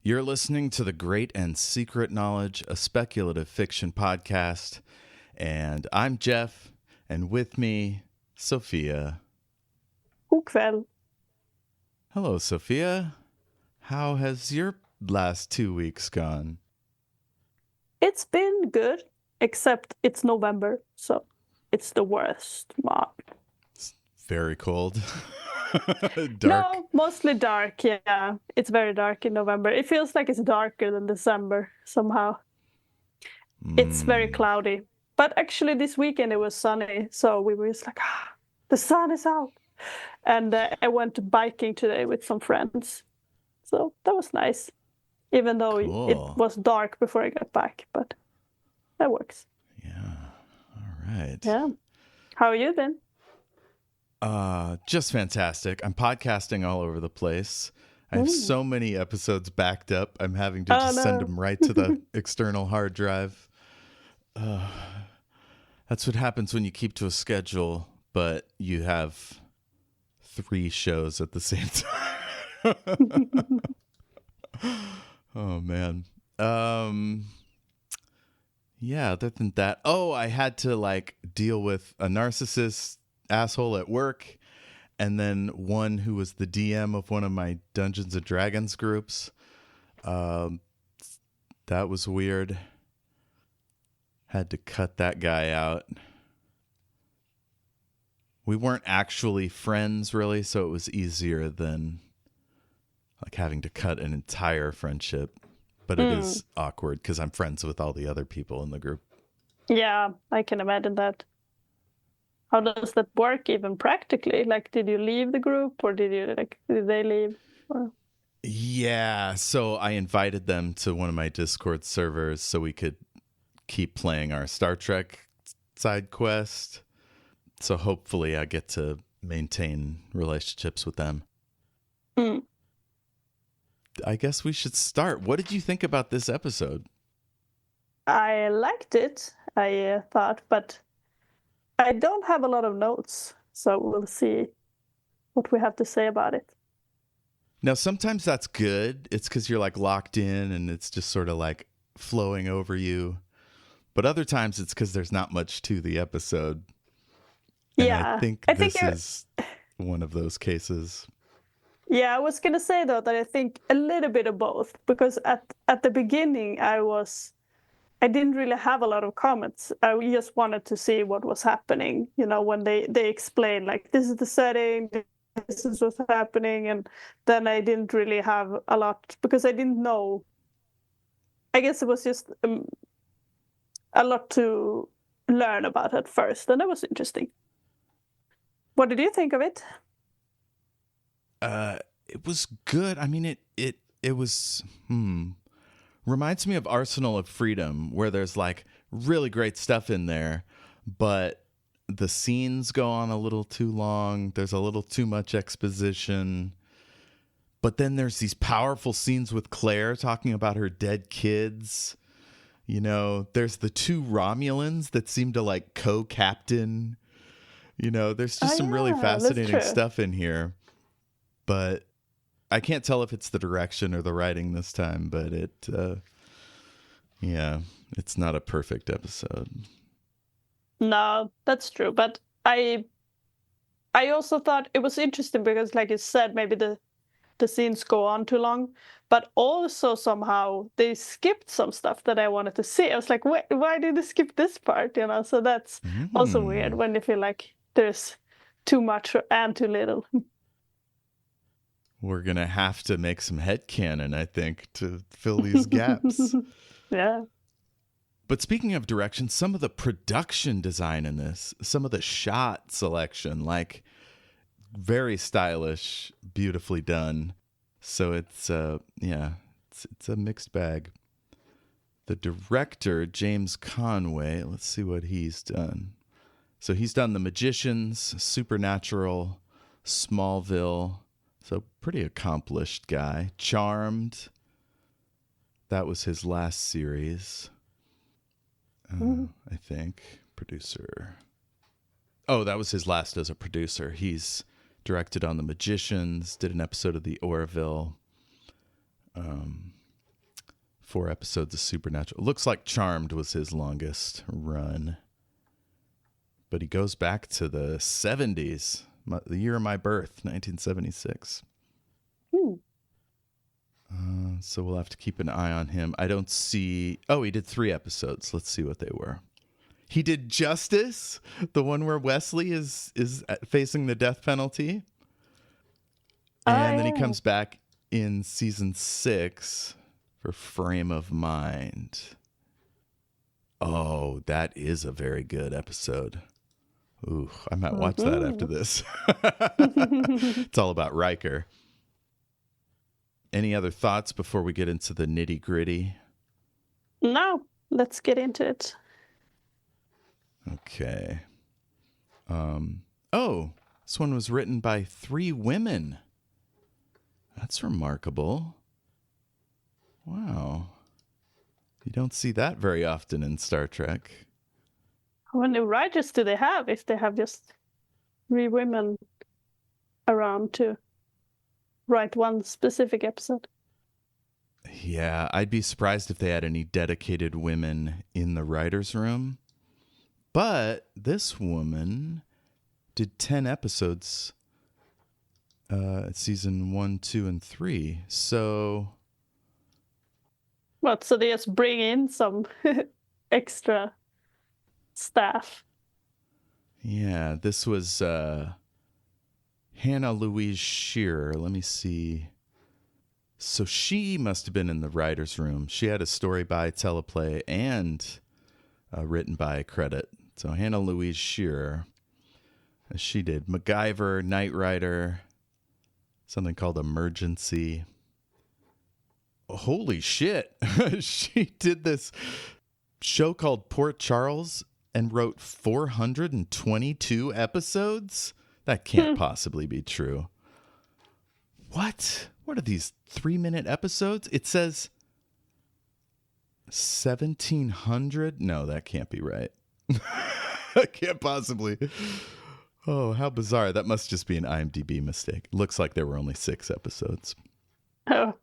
You're listening to The Great and Secret Knowledge, a speculative fiction podcast. And I'm Jeff, and with me, Sophia. God kväll. Hello, Sophia. How has your last 2 weeks gone? It's been good, except it's November, so it's the worst month. It's very cold. Dark. No, mostly dark, yeah. It's very dark in November. It feels like it's darker than December somehow. It's very cloudy. But actually this weekend it was sunny, so we were just like, the sun is out. And I went biking today with some friends. So that was nice. Even though Cool. it was dark before I got back, but that works. Yeah. All right. Yeah. How are you then? Just fantastic. I'm podcasting all over the place. I have so many episodes backed up. I'm having to just send them right to the external hard drive. That's what happens when you keep to a schedule, but you have 3 shows at the same time. Oh, man. Yeah, other than that, I had to deal with a narcissist asshole at work, and then one who was the DM of one of my Dungeons and Dragons groups. That was weird. Had to cut that guy out. We weren't actually friends, really, so it was easier than having to cut an entire friendship. But it is awkward because I'm friends with all the other people in the group. Yeah, I can imagine that. How does that work even practically? Did you leave the group, or did they leave? Or... Yeah, so I invited them to one of my Discord servers so we could keep playing our Star Trek side quest. So hopefully I get to maintain relationships with them. I guess we should start. What did you think about this episode? I liked it, I thought, but I don't have a lot of notes, so we'll see what we have to say about it. Now, sometimes that's good. It's because you're locked in and it's just sort of flowing over you. But other times it's because there's not much to the episode. And yeah, I think this is one of those cases. Yeah, I was going to say, though, that I think a little bit of both, because at the beginning I didn't really have a lot of comments. I just wanted to see what was happening, when they explained, this is the setting, this is what's happening, and then I didn't really have a lot, because I didn't know. I guess it was just a lot to learn about at first, and that was interesting. What did you think of it? It was good. I mean, it was, reminds me of Arsenal of Freedom, where there's really great stuff in there, but the scenes go on a little too long. There's a little too much exposition. But then there's these powerful scenes with Claire talking about her dead kids. There's the 2 Romulans that seem to co-captain. There's just some really fascinating stuff in here. But I can't tell if it's the direction or the writing this time, but it's not a perfect episode. No, that's true. But I also thought it was interesting because, like you said, maybe the scenes go on too long, but also somehow they skipped some stuff that I wanted to see. I was like, why did they skip this part? So that's also weird when you feel like there's too much and too little. We're going to have to make some headcanon, I think, to fill these gaps. Yeah. But speaking of direction, some of the production design in this, some of the shot selection, like very stylish, beautifully done. So it's it's a mixed bag. The director, James Conway, let's see what he's done. So he's done The Magicians, Supernatural, Smallville. So pretty accomplished guy. Charmed. That was his last series. I think. Producer. Oh, that was his last as a producer. He's directed on The Magicians, did an episode of The Orville, 4 episodes of Supernatural. Looks like Charmed was his longest run. But he goes back to the 70s, the year of my birth, 1976. So we'll have to keep an eye on him. I don't see... Oh, he did 3 episodes. Let's see what they were. He did Justice, the one where Wesley is facing the death penalty. And then he comes back in season 6 for Frame of Mind. Oh, that is a very good episode. Ooh, I might watch that after this. It's all about Riker. Any other thoughts before we get into the nitty gritty? No, let's get into it. Okay. This one was written by 3 women. That's remarkable. Wow. You don't see that very often in Star Trek. How many writers do they have if they have just 3 women around to write one specific episode? Yeah, I'd be surprised if they had any dedicated women in the writer's room. But this woman did 10 episodes, season 1, 2, and 3. So... What, so they just bring in some extra staff? Yeah, this was Hannah Louise Shearer. Let me see. So she must have been in the writer's room. She had a story by teleplay and written by credit. So Hannah Louise Shearer. She did MacGyver, Knight Rider, something called Emergency. Holy shit. She did this show called Port Charles and wrote 422 episodes? That can't possibly be true. What? What are these 3-minute episodes? It says 1,700? No, that can't be right. That can't possibly. Oh, how bizarre. That must just be an IMDb mistake. Looks like there were only 6 episodes. Oh.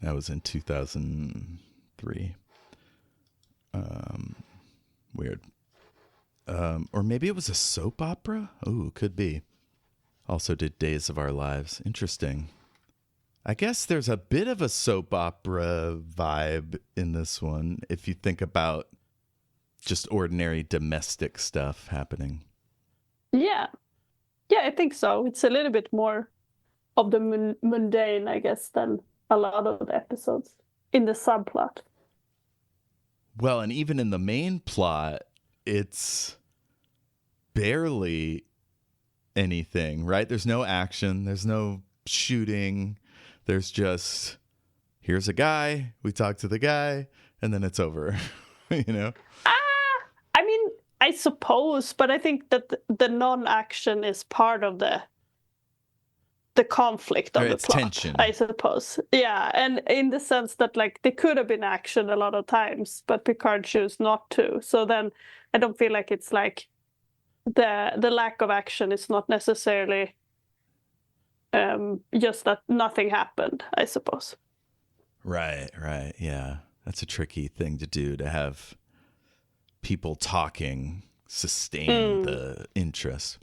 That was in 2003. Weird. Or maybe it was a soap opera? Ooh, could be. Also did Days of Our Lives. Interesting. I guess there's a bit of a soap opera vibe in this one, if you think about just ordinary domestic stuff happening. Yeah. Yeah, I think so. It's a little bit more of the mundane, I guess, than a lot of the episodes in the subplot. Well, and even in the main plot, it's barely anything, right? There's no action. There's no shooting. There's just, here's a guy. We talk to the guy, and then it's over, you know? I mean, I suppose, but I think that the non-action is part of the conflict of the plot, tension. I suppose. Yeah, and in the sense that, like, there could have been action a lot of times, but Picard chose not to. So then I don't feel like it's like the lack of action is not necessarily just that nothing happened, I suppose. Right, yeah. That's a tricky thing to do, to have people talking sustain the interest.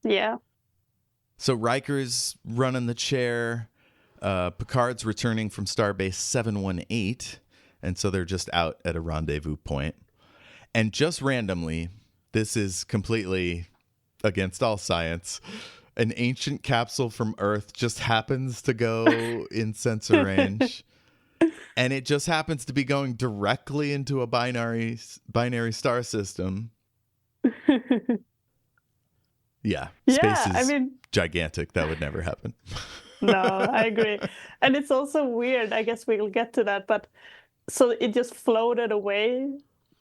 Yeah. So Riker's running the chair. Picard's returning from Starbase 718. And so they're just out at a rendezvous point. And just randomly, this is completely against all science, an ancient capsule from Earth just happens to go in sensor range. And it just happens to be going directly into a binary star system. Yeah, space is gigantic. That would never happen. No, I agree. And it's also weird. I guess we'll get to that. But so it just floated away,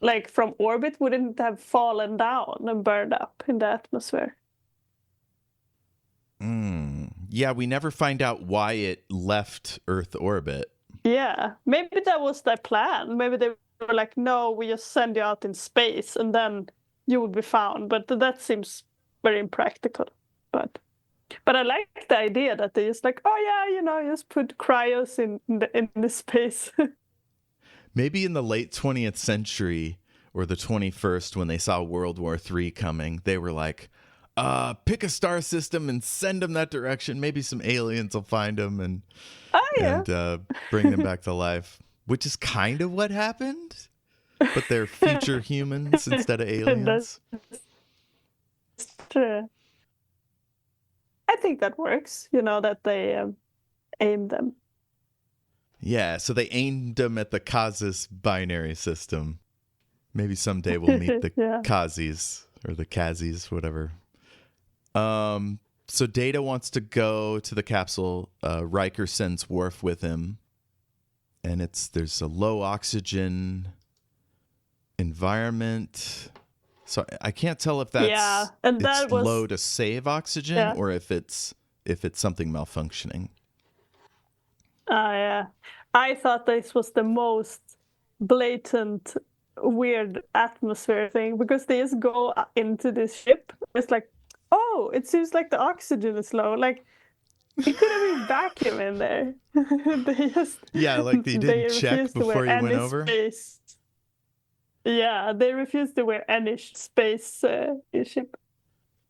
like from orbit, wouldn't it have fallen down and burned up in the atmosphere? Yeah, we never find out why it left Earth orbit. Yeah, maybe that was their plan. Maybe they were like, no, we just send you out in space and then you will be found. But that seems very impractical. But I like the idea that they just like, oh yeah, just put cryos in the space. Maybe in the late 20th century or the 21st, when they saw World War III coming, they were like, pick a star system and send them that direction. Maybe some aliens will find them and bring them back to life, which is kind of what happened. But they're future humans instead of aliens. That's true. I think that works, that they aim them. Yeah, so they aimed them at the Kazis binary system. Maybe someday we'll meet the Kazis or the Kazis, whatever. So Data wants to go to the capsule. Riker sends Worf with him. And there's a low oxygen environment. So I can't tell if that's low to save oxygen or if it's something malfunctioning. Yeah. I thought this was the most blatant, weird atmosphere thing because they just go into this ship. It's like, oh, it seems like the oxygen is low. Like, it could have been vacuum in there. They didn't check before you went over. Space. Yeah, they refused to wear any space ship.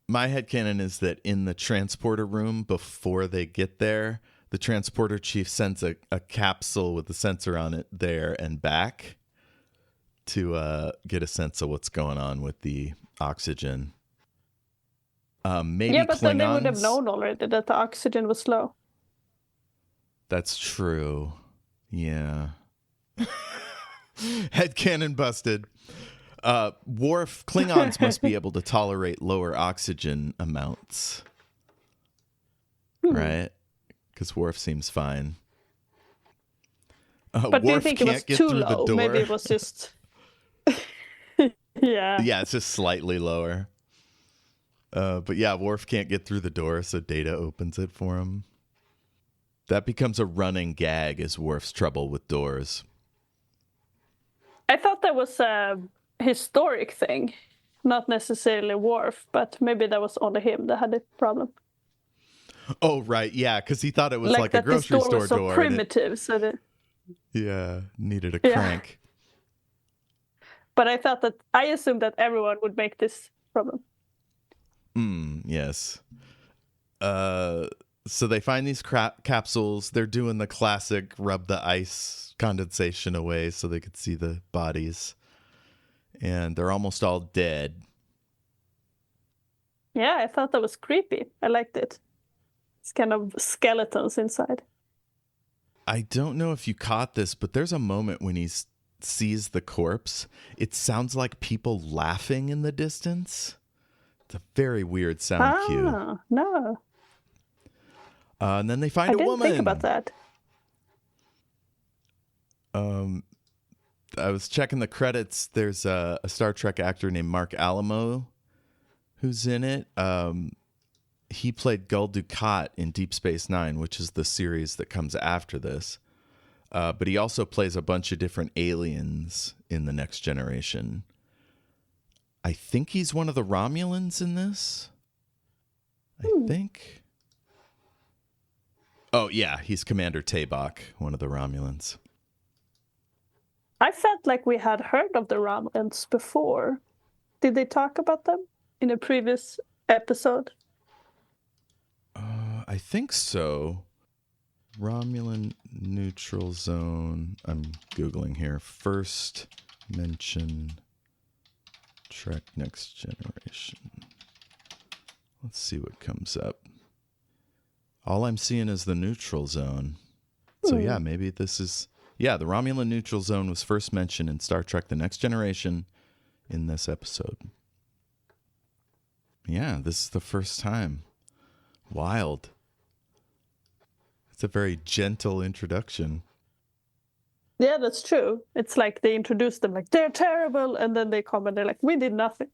My headcanon is that in the transporter room before they get there, the transporter chief sends a capsule with a sensor on it there and back to get a sense of what's going on with the oxygen. Maybe but then they would have known already that the oxygen was low. That's true. Yeah. Headcanon busted. Worf, Klingons must be able to tolerate lower oxygen amounts. Right? Because Worf seems fine. But do you think it was too low? Maybe it was just... Yeah. Yeah, it's just slightly lower. But yeah, Worf can't get through the door, so Data opens it for him. That becomes a running gag as Worf's trouble with doors. I thought that was a historic thing, not necessarily Worf, but maybe that was only him that had a problem. Oh, right, yeah, because he thought it was like a grocery store was so door. Primitive, so that... Yeah, needed a crank. But I assumed that everyone would make this problem. Yes. So they find these capsules. They're doing the classic rub the ice condensation away so they could see the bodies. And they're almost all dead. Yeah, I thought that was creepy. I liked it. It's kind of skeletons inside. I don't know if you caught this, but there's a moment when he sees the corpse. It sounds like people laughing in the distance. It's a very weird sound cue. No. And then they find a woman. I didn't think about that. I was checking the credits. There's a Star Trek actor named Mark Alamo who's in it. He played Gul Dukat in Deep Space Nine, which is the series that comes after this. But he also plays a bunch of different aliens in The Next Generation. I think he's one of the Romulans in this. I think. Oh, yeah, he's Commander Tabak, one of the Romulans. I felt like we had heard of the Romulans before. Did they talk about them in a previous episode? I think so. Romulan neutral zone. I'm Googling here. First mention Trek Next Generation. Let's see what comes up. All I'm seeing is the neutral zone. So yeah, maybe this is Yeah, the Romulan neutral zone was first mentioned in Star Trek The Next Generation in this episode. Yeah, this is the first time. Wild. It's a very gentle introduction. Yeah, that's true. It's like they introduce them like, they're terrible, and then they come and they're like, we did nothing.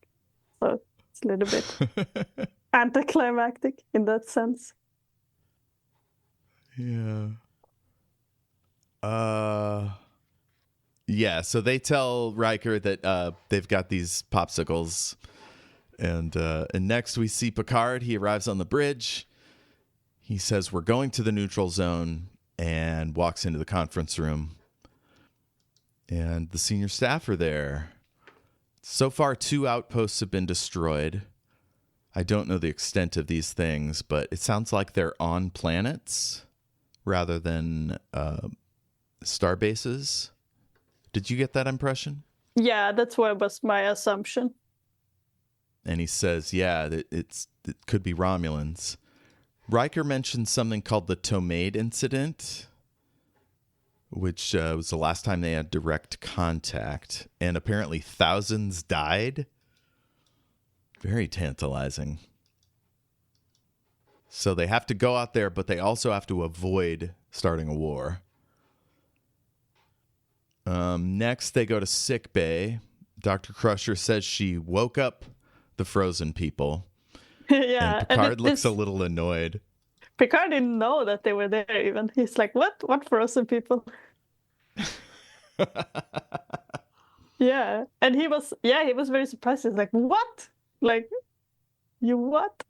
So it's a little bit anticlimactic in that sense. Yeah. Yeah, so they tell Riker that they've got these popsicles. And next we see Picard. He arrives on the bridge. He says, we're going to the neutral zone, and walks into the conference room. And the senior staff are there. So far, 2 outposts have been destroyed. I don't know the extent of these things, but it sounds like they're on planets rather than star bases. Did you get that impression? Yeah, that's what was my assumption. And he says, yeah, it could be Romulans. Riker mentioned something called the Tomade incident, which was the last time they had direct contact. And apparently thousands died. Very tantalizing. So they have to go out there, but they also have to avoid starting a war. Next, they go to sick bay. Dr. Crusher says she woke up the frozen people. Yeah. And Picard looks a little annoyed. Picard didn't know that they were there even. He's like, what? What frozen people? Yeah. And he was very surprised. He's like, what? Like, you what?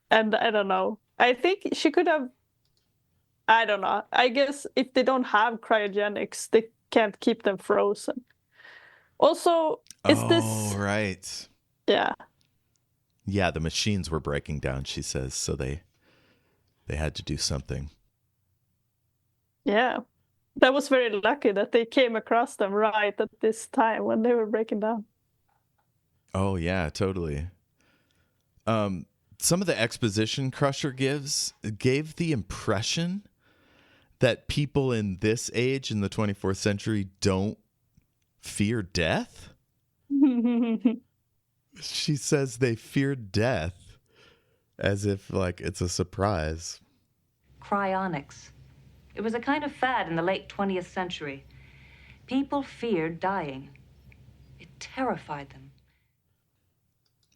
And I don't know. I think she could have, I don't know. I guess if they don't have cryogenics, they can't keep them frozen. Also, Oh, right. Yeah. Yeah, the machines were breaking down, she says, so they had to do something. Yeah. That was very lucky that they came across them right at this time when they were breaking down. Oh, yeah, totally. Some of the exposition Crusher gave the impression that people in this age, in the 24th century, don't fear death. She says they fear death as if, like, it's a surprise. Cryonics. It was a kind of fad in the late 20th century. People feared dying. It terrified them.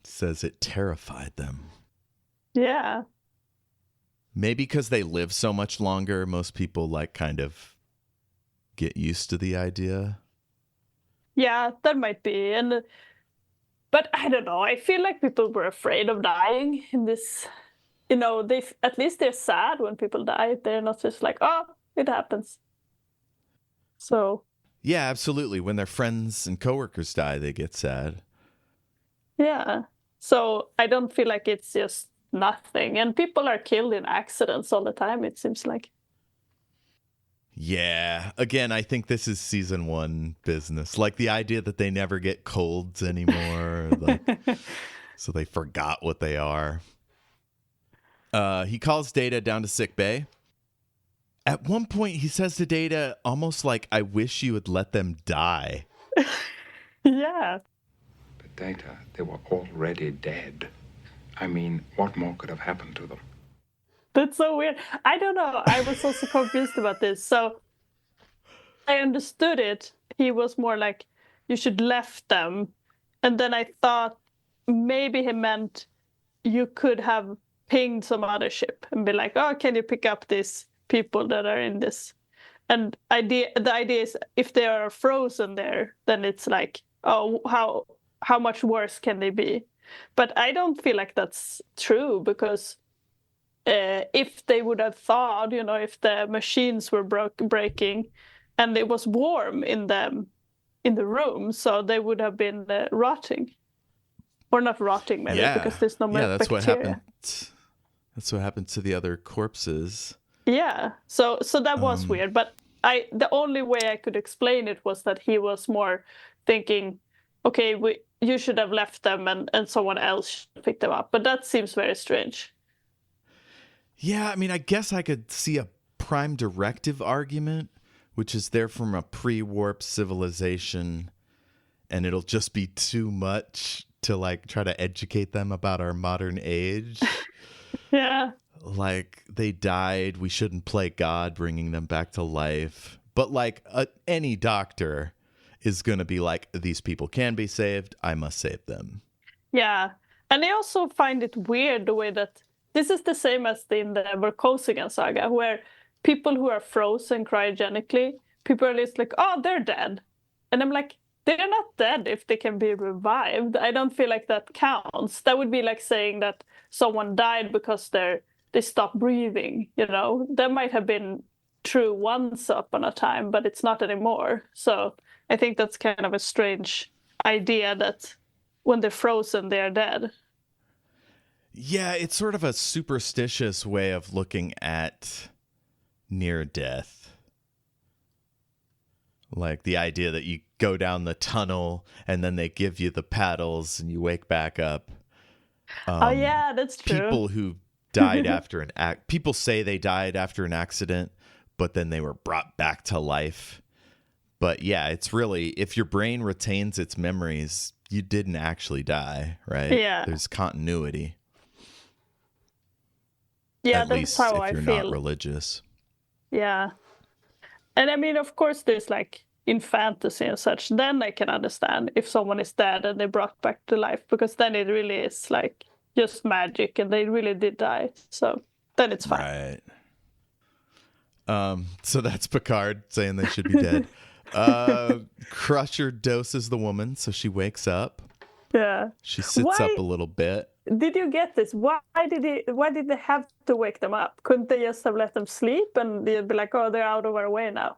Says it terrified them. Yeah. Maybe because they live so much longer, most people, like, kind of get used to the idea. Yeah, that might be. But I don't know. I feel like people were afraid of dying in this. You know, at least they're sad when people die. They're not just like, oh, it happens. So. Yeah, absolutely. When their friends and coworkers die, they get sad. Yeah. So I don't feel like it's just nothing. And people are killed in accidents all the time, it seems like. Yeah. Again, I think this is season 1 business. Like the idea that they never get colds anymore. So they forgot what they are. He calls Data down to sick bay. At one point, he says to Data, almost like, I wish you would let them die. Yeah. But Data, they were already dead. I mean, what more could have happened to them? That's so weird. I don't know. I was also confused about this. So I understood it. He was more like, you should left them. And then I thought maybe he meant you could have pinged some other ship and be like, oh, can you pick up these people that are in this? And the idea is if they are frozen there, then it's like, oh, how much worse can they be? But I don't feel like that's true because if they would have thawed, you know, if the machines were breaking and it was warm in the room, so they would have been rotting. Or not rotting, maybe, because there's no bacteria. That's what happened. That's what happened to the other corpses. Yeah, so that was weird. But the only way I could explain it was that he was more thinking, okay, you should have left them and someone else should pick them up. But that seems very strange. Yeah, I mean, I guess I could see a prime directive argument which is they're from a pre-warp civilization, and it'll just be too much to like try to educate them about our modern age. Yeah. Like, they died, we shouldn't play God bringing them back to life. But like any doctor is going to be like, these people can be saved, I must save them. Yeah. And I also find it weird the way that this is the same as in the Verkosigan saga, where people who are frozen cryogenically, people are just like, oh, they're dead. And I'm like, they're not dead if they can be revived. I don't feel like that counts. That would be like saying that someone died because they stopped breathing, you know? That might have been true once upon a time, but it's not anymore. So I think that's kind of a strange idea that when they're frozen, they're dead. Yeah, it's sort of a superstitious way of looking at near death. Like the idea that you go down the tunnel and then they give you the paddles and you wake back up. Oh yeah, that's true. People who died after people say they died after an accident, but then they were brought back to life. But yeah, it's really, if your brain retains its memories, you didn't actually die, right? Yeah. There's continuity. Yeah, At that's least how if I you're feel. not religious. Yeah. And I mean, of course, there's like in fantasy and such, then I can understand if someone is dead and they brought back to life, because then it really is like just magic and they really did die. So then it's fine. Right. So that's Picard saying they should be dead. Crusher doses the woman, so she wakes up. Yeah. She sits up a little bit. Did you get this? Why did they have to wake them up? Couldn't they just have let them sleep and they'd be like, oh, they're out of our way now?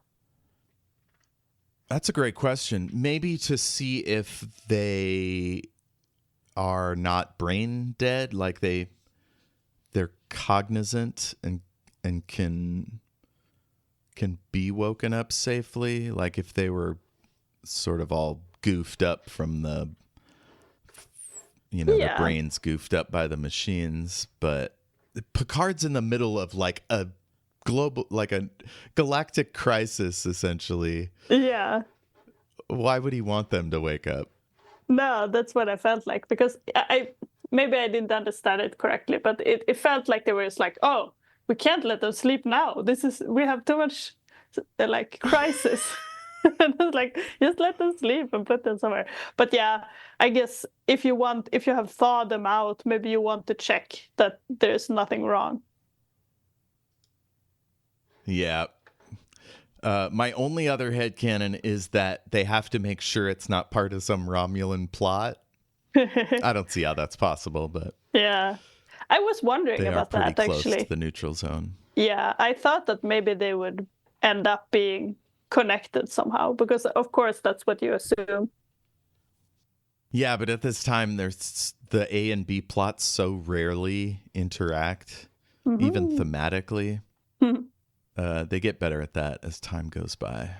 That's a great question. Maybe to see if they are not brain dead, like they're cognizant and can be woken up safely, like if they were sort of all goofed up from the the brains goofed up by the machines. But Picard's in the middle of like a galactic crisis, essentially. Yeah. Why would he want them to wake up? No, that's what I felt like, because maybe I didn't understand it correctly, but it felt like they were just like, oh, we can't let them sleep now. We have too much like crisis. And it's like, just let them sleep and put them somewhere. But yeah, I guess if you have thawed them out, maybe you want to check that there's nothing wrong. Yeah. My only other headcanon is that they have to make sure it's not part of some Romulan plot. I don't see how that's possible, but yeah, I was wondering about that, pretty actually. close to the neutral zone. Yeah, I thought that maybe they would end up being connected somehow, because of course that's what you assume. Yeah, but at this time, there's the A and B plots so rarely interact, even thematically. They get better at that as time goes by.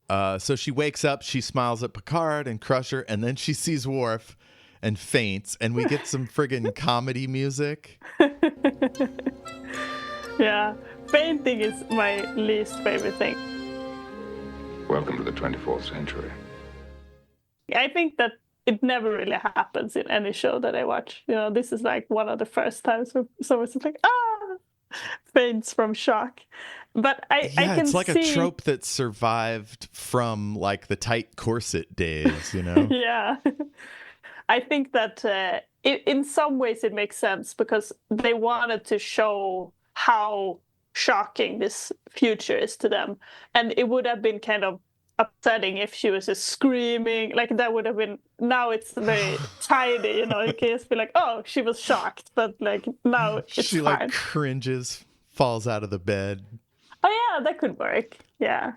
So she wakes up, she smiles at Picard and Crusher, and then she sees Worf and faints, and we get some friggin' comedy music. Yeah, fainting is my least favorite thing. Welcome to the 24th century. I think that it never really happens in any show that I watch. This is like one of the first times where someone's like, faints from shock. But I can it's like see... a trope that survived from like the tight corset days, Yeah. I think that in some ways it makes sense, because they wanted to show how shocking this future is to them. And it would have been kind of upsetting if she was just screaming. Like, that would have been... Now it's very tidy, you can just be like, oh, she was shocked. But like, now it's she fine. like cringes, falls out of the bed. Oh yeah, that could work. Yeah.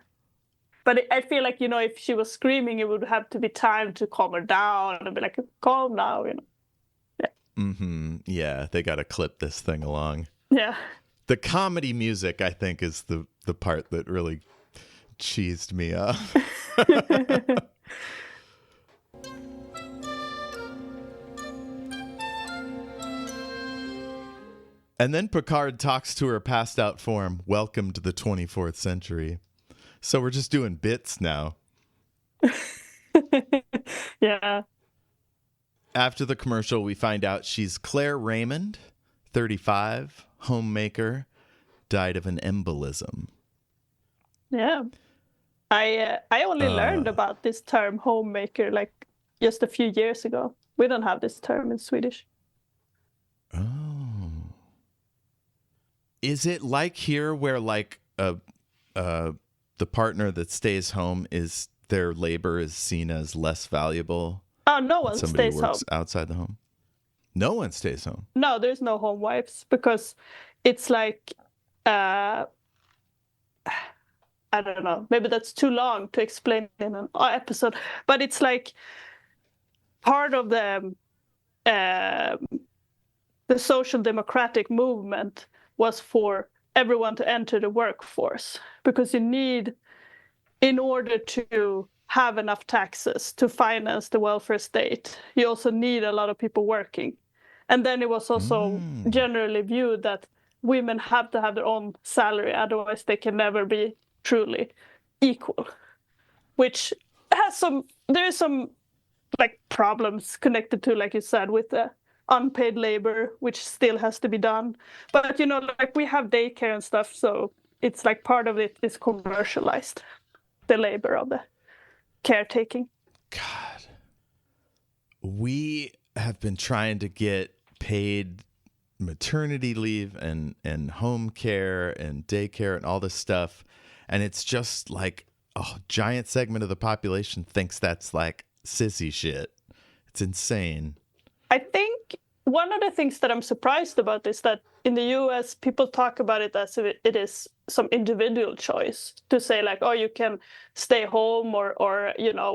But I feel like, if she was screaming, it would have to be time to calm her down and be like, calm now, Yeah. Mm-hmm. Yeah, they got to clip this thing along. Yeah. The comedy music, I think, is the part that really cheesed me up. And then Picard talks to her passed out form, welcome to the 24th century. So we're just doing bits now. Yeah. After the commercial, we find out she's Claire Raymond, 35, homemaker, died of an embolism. Yeah. I only learned about this term homemaker like just a few years ago. We don't have this term in Swedish. Oh. Is it like here where like the partner that stays home is their labor is seen as less valuable? Oh, no one Somebody stays works home. outside the home. No one stays home. No, there's no home wives because it's like I don't know. Maybe that's too long to explain in an episode, but it's like part of the social democratic movement was for everyone to enter the workforce because you need, in order to have enough taxes to finance the welfare state, you also need a lot of people working. And then it was also generally viewed that women have to have their own salary, otherwise they can never be truly equal, which has there's some like problems connected to, like you said, with the unpaid labor, which still has to be done. But like we have daycare and stuff, so it's like part of it is commercialized, the labor of the caretaking. God, we have been trying to get paid maternity leave and home care and daycare and all this stuff, and it's just like a giant segment of the population thinks that's like sissy shit. It's insane. I think one of the things that I'm surprised about is that in the US, people talk about it as if it is some individual choice to say like, oh, you can stay home or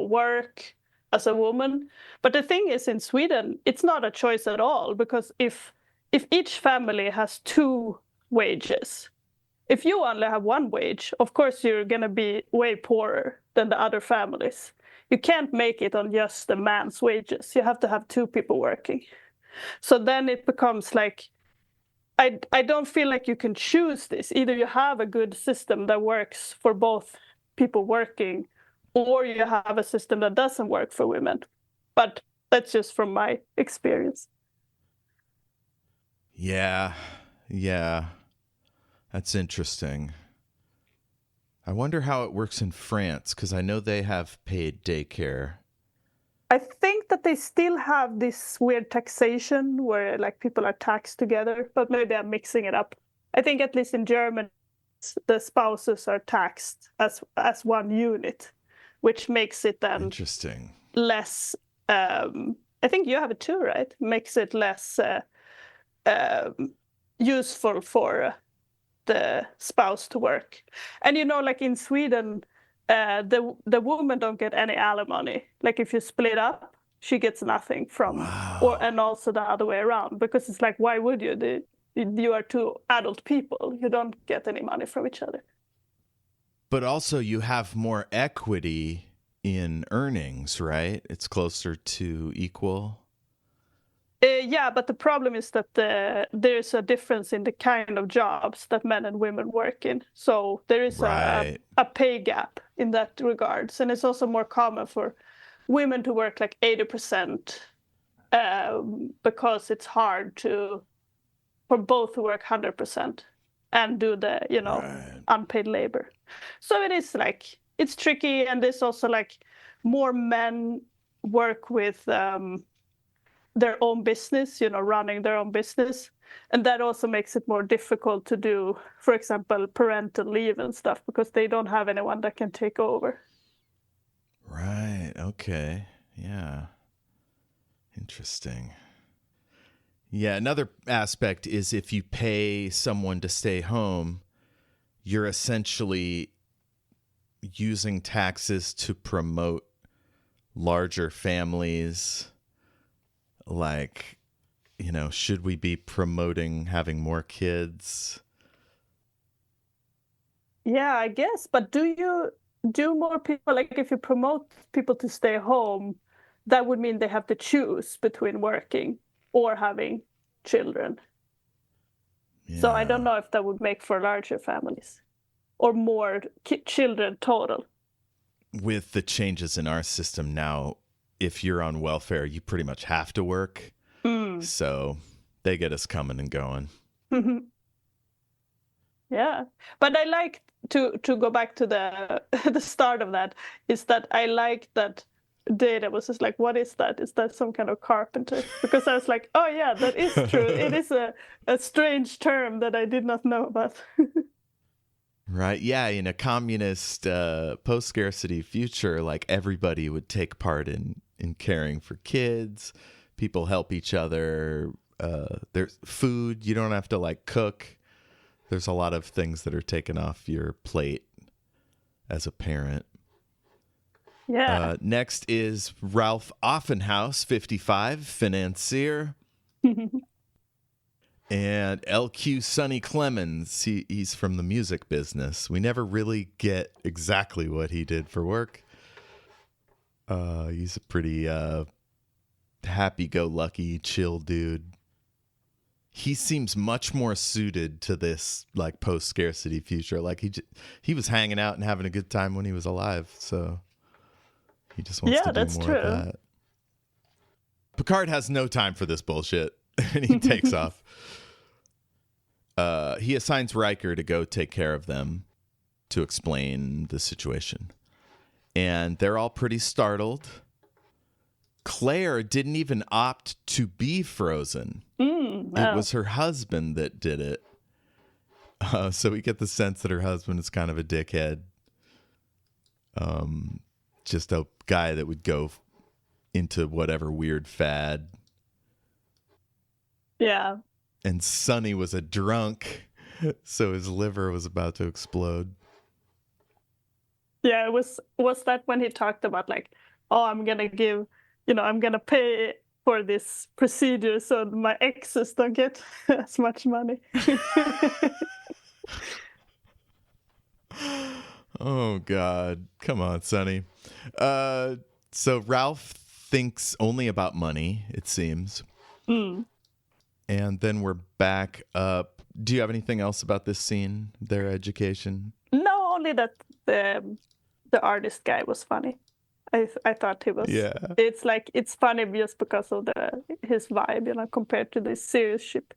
work as a woman. But the thing is, in Sweden, it's not a choice at all, because if each family has 2 wages, if you only have 1 wage, of course you're going to be way poorer than the other families. You can't make it on just the man's wages. You have to have 2 people working. So then it becomes like, I don't feel like you can choose this. Either you have a good system that works for both people working, or you have a system that doesn't work for women. But that's just from my experience. Yeah. That's interesting. I wonder how it works in France, because I know they have paid daycare. I think that they still have this weird taxation where like people are taxed together, but maybe I'm mixing it up. I think at least in Germany, the spouses are taxed as one unit, which makes it then Interesting. less. I think you have it too, right? Makes it less useful for the spouse to work. And like in Sweden, the woman don't get any alimony. Like if you split up, she gets nothing from, and also the other way around, because it's like, why would you? You are 2 adult people. You don't get any money from each other. But also you have more equity in earnings, right? It's closer to equal. Yeah, but the problem is that there's a difference in the kind of jobs that men and women work in. So there is a pay gap in that regards. And it's also more common for women to work like 80% because it's hard for both to work 100% and do the, unpaid labor. So it is like, it's tricky. And there's also like more men work with their own business, running their own business. And that also makes it more difficult to do, for example, parental leave and stuff, because they don't have anyone that can take over. Right. Okay. Yeah. Interesting. Yeah. Another aspect is if you pay someone to stay home, you're essentially using taxes to promote larger families. Like, should we be promoting having more kids? Yeah, I guess. But do more people, like if you promote people to stay home, that would mean they have to choose between working or having children. Yeah. So I don't know if that would make for larger families. or more children total. With the changes in our system now, if you're on welfare, you pretty much have to work. So they get us coming and going. Yeah, but I like to go back to the the start of that, is that I like that Data was just like, what is that? Is that some kind of carpenter? Because I was like, oh yeah, that is true. It is a strange term that I did not know about. Right. Yeah. In a communist post-scarcity future, like everybody would take part in caring for kids. People help each other. There's food. You don't have to like cook. There's a lot of things that are taken off your plate as a parent. Yeah. Next is Ralph Offenhouse, 55, financier. And LQ Sonny Clemens, he's from the music business. We never really get exactly what he did for work. He's a pretty happy-go-lucky, chill dude. He seems much more suited to this like post-scarcity future. Like he was hanging out and having a good time when he was alive, so he just wants to do more of that. Picard has no time for this bullshit, and he takes off. He assigns Riker to go take care of them to explain the situation. And they're all pretty startled. Claire didn't even opt to be frozen. Wow. It was her husband that did it. So we get the sense that her husband is kind of a dickhead. Just a guy that would go into whatever weird fad. Yeah. And Sonny was a drunk, so his liver was about to explode. Yeah, was that when he talked about like, oh, I'm gonna pay for this procedure so my exes don't get as much money. Oh God, come on, Sonny. So Ralph thinks only about money, it seems. And then we're back up. Do you have anything else about this scene, their education? No, only that the artist guy was funny. I thought he was. Yeah. It's like it's funny just because of his vibe, compared to this serious ship.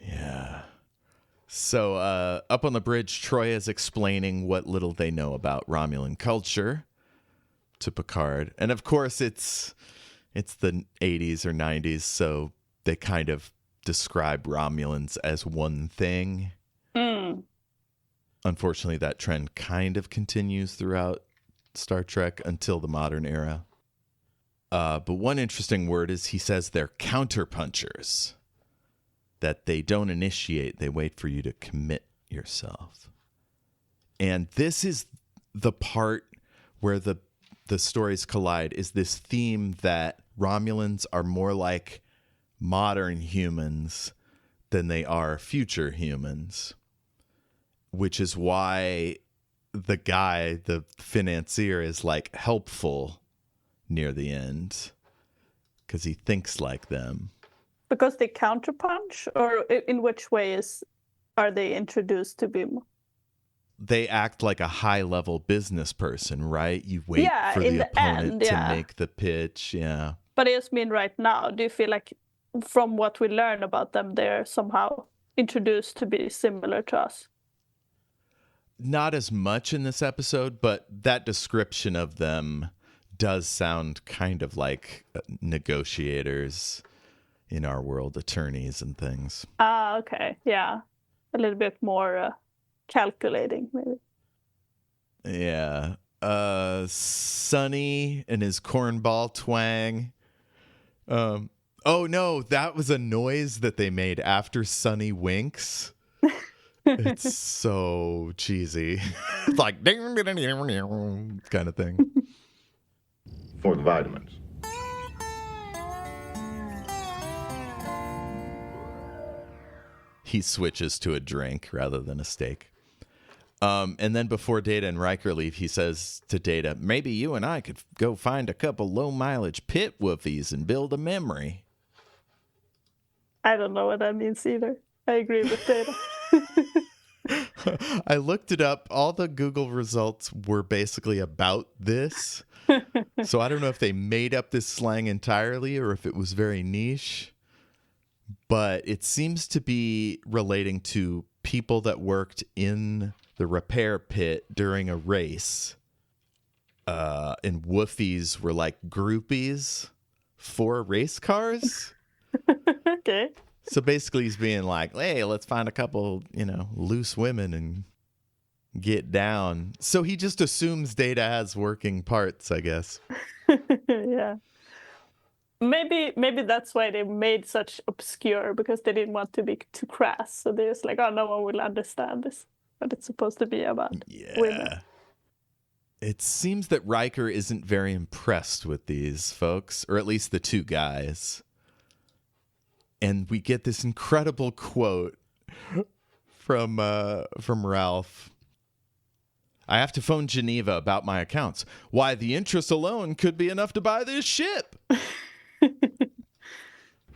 Yeah. So up on the bridge, Troy is explaining what little they know about Romulan culture to Picard, and of course it's the 80s or 90s, so they kind of describe Romulans as one thing. Unfortunately, that trend kind of continues throughout Star Trek until the modern era. But one interesting word is he says they're counterpunchers, that they don't initiate, they wait for you to commit yourself. And this is the part where the stories collide, is this theme that Romulans are more like modern humans than they are future humans, which is why the guy, the financier, is like helpful near the end because he thinks like them. Because they counterpunch, or in which way are they introduced to be? They act like a high-level business person, right? You wait for the opponent to make the pitch, yeah. But I just mean right now, do you feel like from what we learn about them, they're somehow introduced to be similar to us? Not as much in this episode, but that description of them does sound kind of like negotiators in our world, attorneys and things. Ah, okay. Yeah. A little bit more calculating, maybe. Yeah. Sonny and his cornball twang. Oh no, that was a noise that they made after Sonny winks. It's so cheesy. It's like ding, ding, ding, ding, ding, kind of thing. For the vitamins. He switches to a drink rather than a steak. And then before Data and Riker leave, he says to Data, maybe you and I could go find a couple low-mileage pit woofies and build a memory. I don't know what that means either. I agree with Data. I looked it up. All the Google results were basically about this. So I don't know if they made up this slang entirely or if it was very niche. But it seems to be relating to people that worked in the repair pit during a race. And woofies were like groupies for race cars. Okay. So basically he's being like, hey, let's find a couple, loose women and get down. So he just assumes Data has working parts, I guess. Yeah. Maybe that's why they made such obscure, because they didn't want to be too crass. So they're just like, oh, no one will understand this. But it's supposed to be about women. It seems that Riker isn't very impressed with these folks, or at least the two guys. And we get this incredible quote from Ralph. I have to phone Geneva about my accounts. Why, the interest alone could be enough to buy this ship.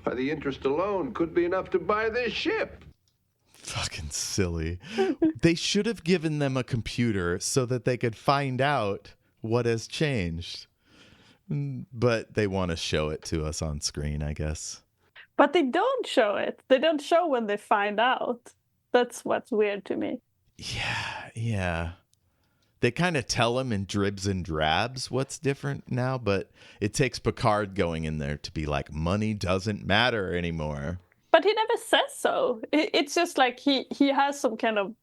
Why, the interest alone could be enough to buy this ship. Fucking silly. They should have given them a computer so that they could find out what has changed. But they want to show it to us on screen, I guess. But they don't show it. They don't show when they find out. That's what's weird to me. Yeah. They kind of tell him in dribs and drabs what's different now, but it takes Picard going in there to be like, money doesn't matter anymore. But he never says so. It's just like he has some kind of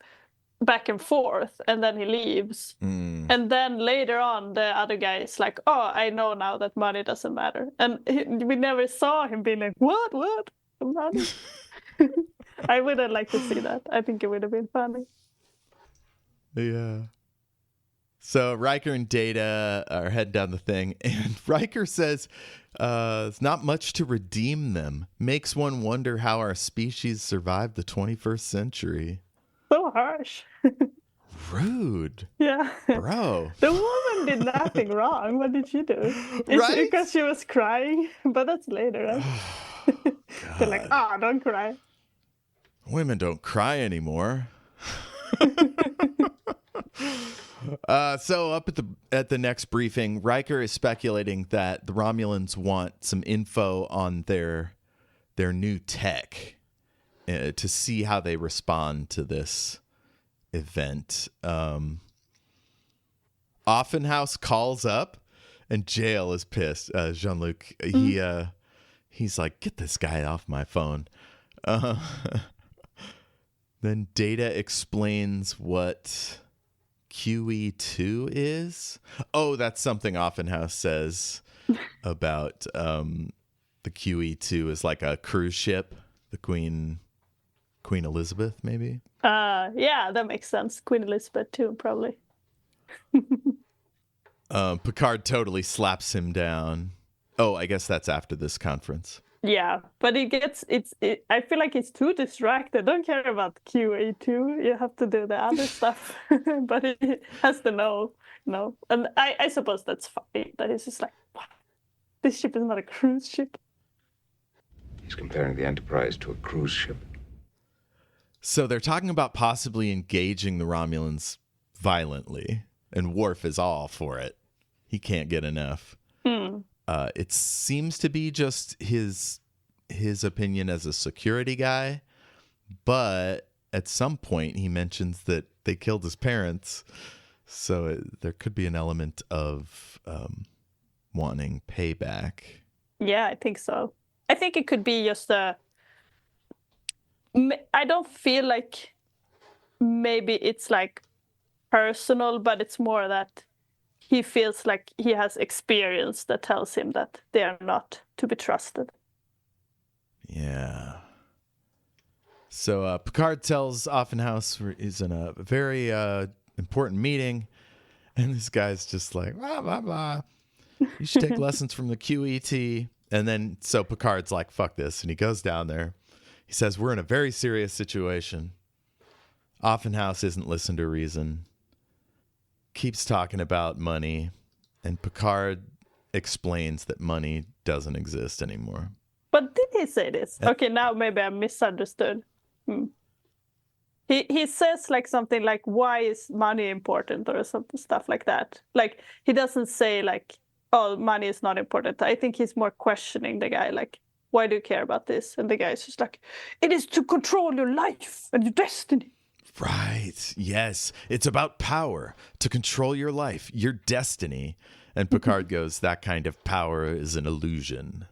back and forth, and then he leaves. And then later on, the other guy is like, oh, I know now that money doesn't matter. And we never saw him being like, what? Money? I would have liked to see that. I think it would have been funny. Yeah. So Riker and Data are heading down the thing, and Riker says it's not much to redeem them. Makes one wonder how our species survived the 21st century. So harsh. Rude. Yeah. Bro. The woman did nothing wrong. What did she do? It's Right? because she was crying, but that's later, right? They're like, don't cry. Women don't cry anymore. So up at the next briefing, Riker is speculating that the Romulans want some info on their new tech to see how they respond to this event. Offenhouse calls up, and Jail is pissed. Jean-Luc, he's like, get this guy off my phone. Then Data explains what QE2 is. Oh, that's something Offenhouse says about the QE2 is like a cruise ship, the Queen Elizabeth, maybe. Yeah, that makes sense. Queen Elizabeth too, probably. Picard totally slaps him down. Oh, I guess that's after this conference. Yeah, but I feel like it's too distracted. Don't care about QA2. You have to do the other stuff. But it has to know. And I suppose that's funny. That it's just like, what? This ship is not a cruise ship. He's comparing the Enterprise to a cruise ship. So they're talking about possibly engaging the Romulans violently, and Worf is all for it. He can't get enough. It seems to be just his opinion as a security guy, but at some point he mentions that they killed his parents, so there could be an element of wanting payback. Yeah, I think so. I think it could be just I don't feel like maybe it's like personal, but it's more that he feels like he has experience that tells him that they are not to be trusted. Yeah. So Picard tells Offenhouse he's in a very important meeting, and this guy's just like, blah, blah, blah. You should take lessons from the QET. And then so Picard's like, fuck this. And he goes down there. He says, we're in a very serious situation. Offenhouse isn't listening to reason. Keeps talking about money, and Picard explains that money doesn't exist anymore. But did he say this? Okay, now maybe I misunderstood. He says like something like, why is money important, or something, stuff like that. Like, he doesn't say like, oh, money is not important. I think he's more questioning the guy, like, why do you care about this? And the guy's just like, it is to control your life and your destiny. Right. Yes. It's about power to control your life, your destiny. And Picard goes, that kind of power is an illusion.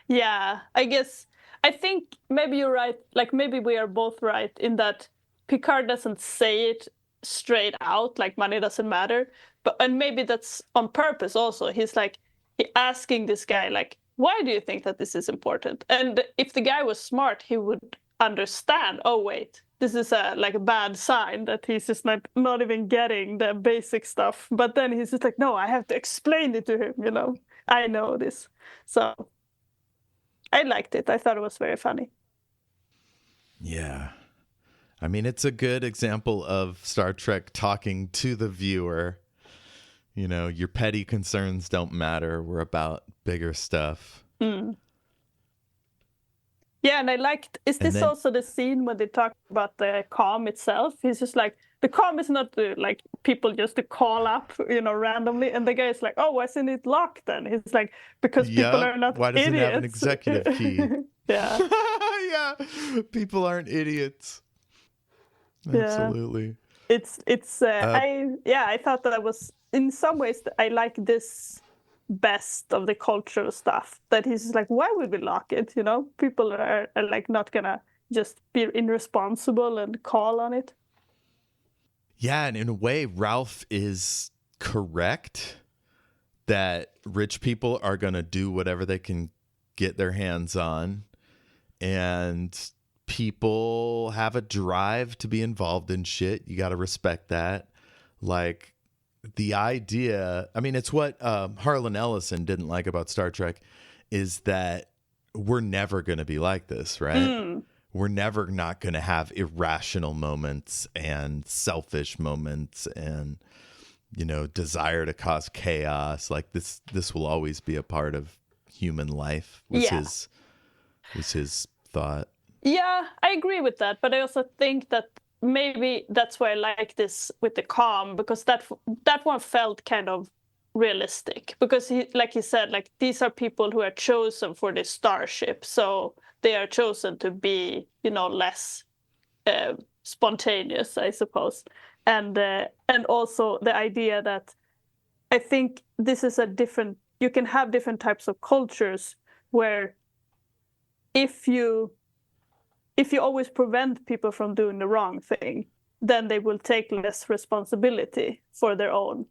Yeah, I think maybe you're right. Like, maybe we are both right in that Picard doesn't say it straight out, like money doesn't matter. And maybe that's on purpose also. He's like, asking this guy, like, why do you think that this is important? And if the guy was smart, he would understand, oh, wait, this is a bad sign that he's just not even getting the basic stuff. But then he's just like, no, I have to explain it to him, I know this. So I liked it. I thought it was very funny. Yeah. I mean, it's a good example of Star Trek talking to the viewer. Your petty concerns don't matter. We're about bigger stuff. Mm. Yeah, and I liked, is this also the scene when they talk about the comm itself? He's just like, the comm is not like people just to call up, randomly. And the guy's like, oh, why isn't it locked then? He's like, because people are not idiots. Why does it have an executive key? Yeah. Yeah. People aren't idiots. Absolutely. I thought that was, in some ways, I like this best of the cultural stuff, that he's just like, why would we lock it? People are like not gonna just be irresponsible and call on it. Yeah, and in a way, Ralph is correct that rich people are gonna do whatever they can get their hands on, and people have a drive to be involved in shit. You got to respect that. Like, the idea, I mean, it's what Harlan Ellison didn't like about Star Trek, is that we're never going to be like this, right? We're never not going to have irrational moments and selfish moments and, desire to cause chaos. Like, this will always be a part of human life, was his thought. Yeah, I agree with that. But I also think that maybe that's why I like this with the calm, because that one felt kind of realistic, because like he said, like, these are people who are chosen for this starship, so they are chosen to be less spontaneous, I suppose. And also the idea that I think this is you can have different types of cultures where if you always prevent people from doing the wrong thing, then they will take less responsibility for their own,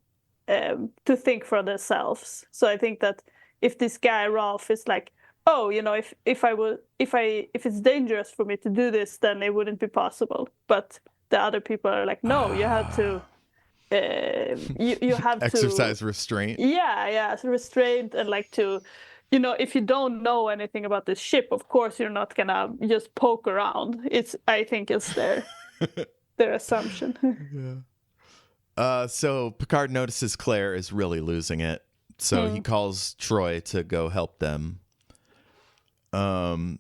to think for themselves. So I think that if this guy Ralph is like, oh, if it's dangerous for me to do this, then it wouldn't be possible. But the other people are like, no, you have to. You have exercise to restraint. Yeah, restraint, and like to. If you don't know anything about this ship, of course you're not gonna just poke around. I think it's their assumption. Yeah. So Picard notices Claire is really losing it, so he calls Troy to go help them.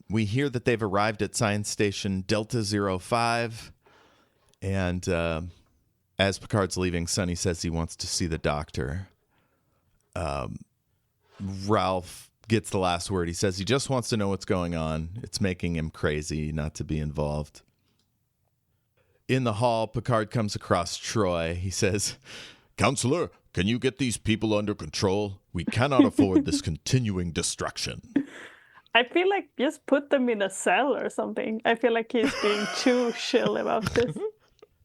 We hear that they've arrived at Science Station Delta 05, and as Picard's leaving, Sonny says he wants to see the doctor. Ralph gets the last word. He says he just wants to know what's going on. It's making him crazy not to be involved. In the hall, Picard comes across Troy. He says, "Counselor, can you get these people under control? We cannot afford this continuing destruction." I feel like just put them in a cell or something. I feel like he's being too chill about this.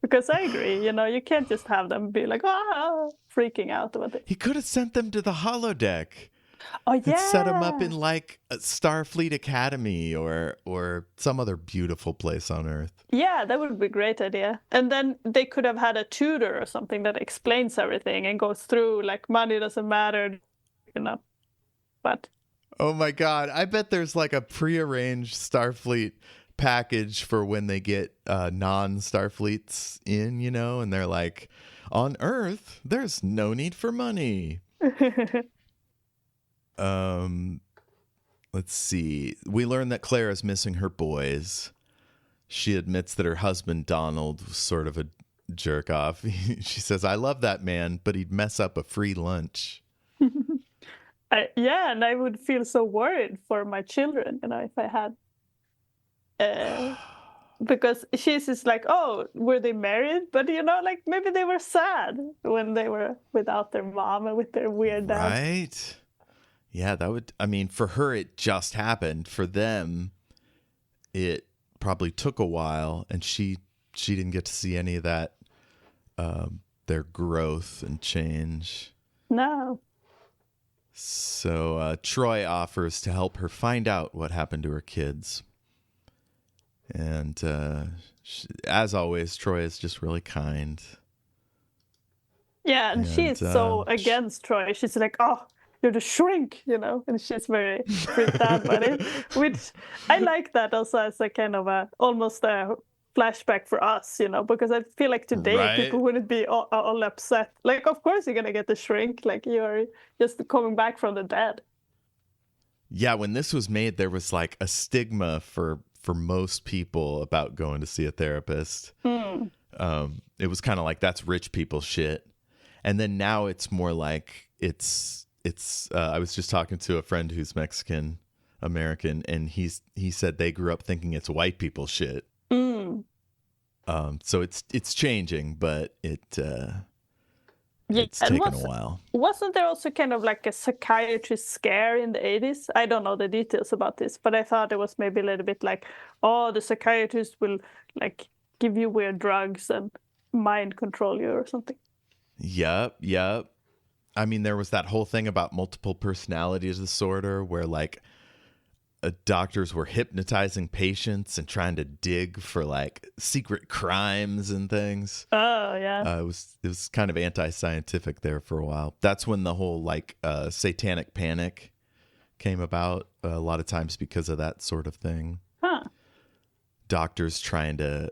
Because I agree, you can't just have them be like, freaking out about it. He could have sent them to the holodeck. Oh, yeah. And set them up in like a Starfleet Academy or some other beautiful place on Earth. Yeah, that would be a great idea. And then they could have had a tutor or something that explains everything and goes through, like, money doesn't matter, But oh my God, I bet there's like a prearranged Starfleet package for when they get non-Starfleets in, and they're like, on Earth, there's no need for money. Let's see. We learn that Claire is missing her boys. she admits that her husband, Donald, was sort of a jerk off. She says, I love that man, but he'd mess up a free lunch. Yeah, and I would feel so worried for my children, if I had. Because she's just like, oh, were they married? But, like maybe they were sad when they were without their mom and with their weird dad. Right? Yeah, for her, it just happened. For them, it probably took a while, and she didn't get to see any of that, their growth and change. No. So Troy offers to help her find out what happened to her kids. And as always, Troy is just really kind. Yeah, and she's so against Troy. She's like, oh, you're the shrink, and she's very freaked out by it. Which I like that also as a kind of almost a flashback for us, because I feel like today people wouldn't be all upset. Like, of course you're going to get the shrink, like you're just coming back from the dead. Yeah, when this was made, there was like a stigma for most people about going to see a therapist. It was kind of like, that's rich people shit. And then now it's more like it's I was just talking to a friend who's Mexican American, and he said they grew up thinking it's white people shit. So it's changing, but it's taken a while. Wasn't there also kind of like a psychiatrist scare in the 80s? I don't know the details about this, but I thought it was maybe a little bit like, oh, the psychiatrist will like give you weird drugs and mind control you or something. Yep. I mean, there was that whole thing about multiple personality disorder where like doctors were hypnotizing patients and trying to dig for like secret crimes and things. Oh yeah. It was kind of anti-scientific there for a while. That's when the whole like satanic panic came about, a lot of times because of that sort of thing. Huh. Doctors trying to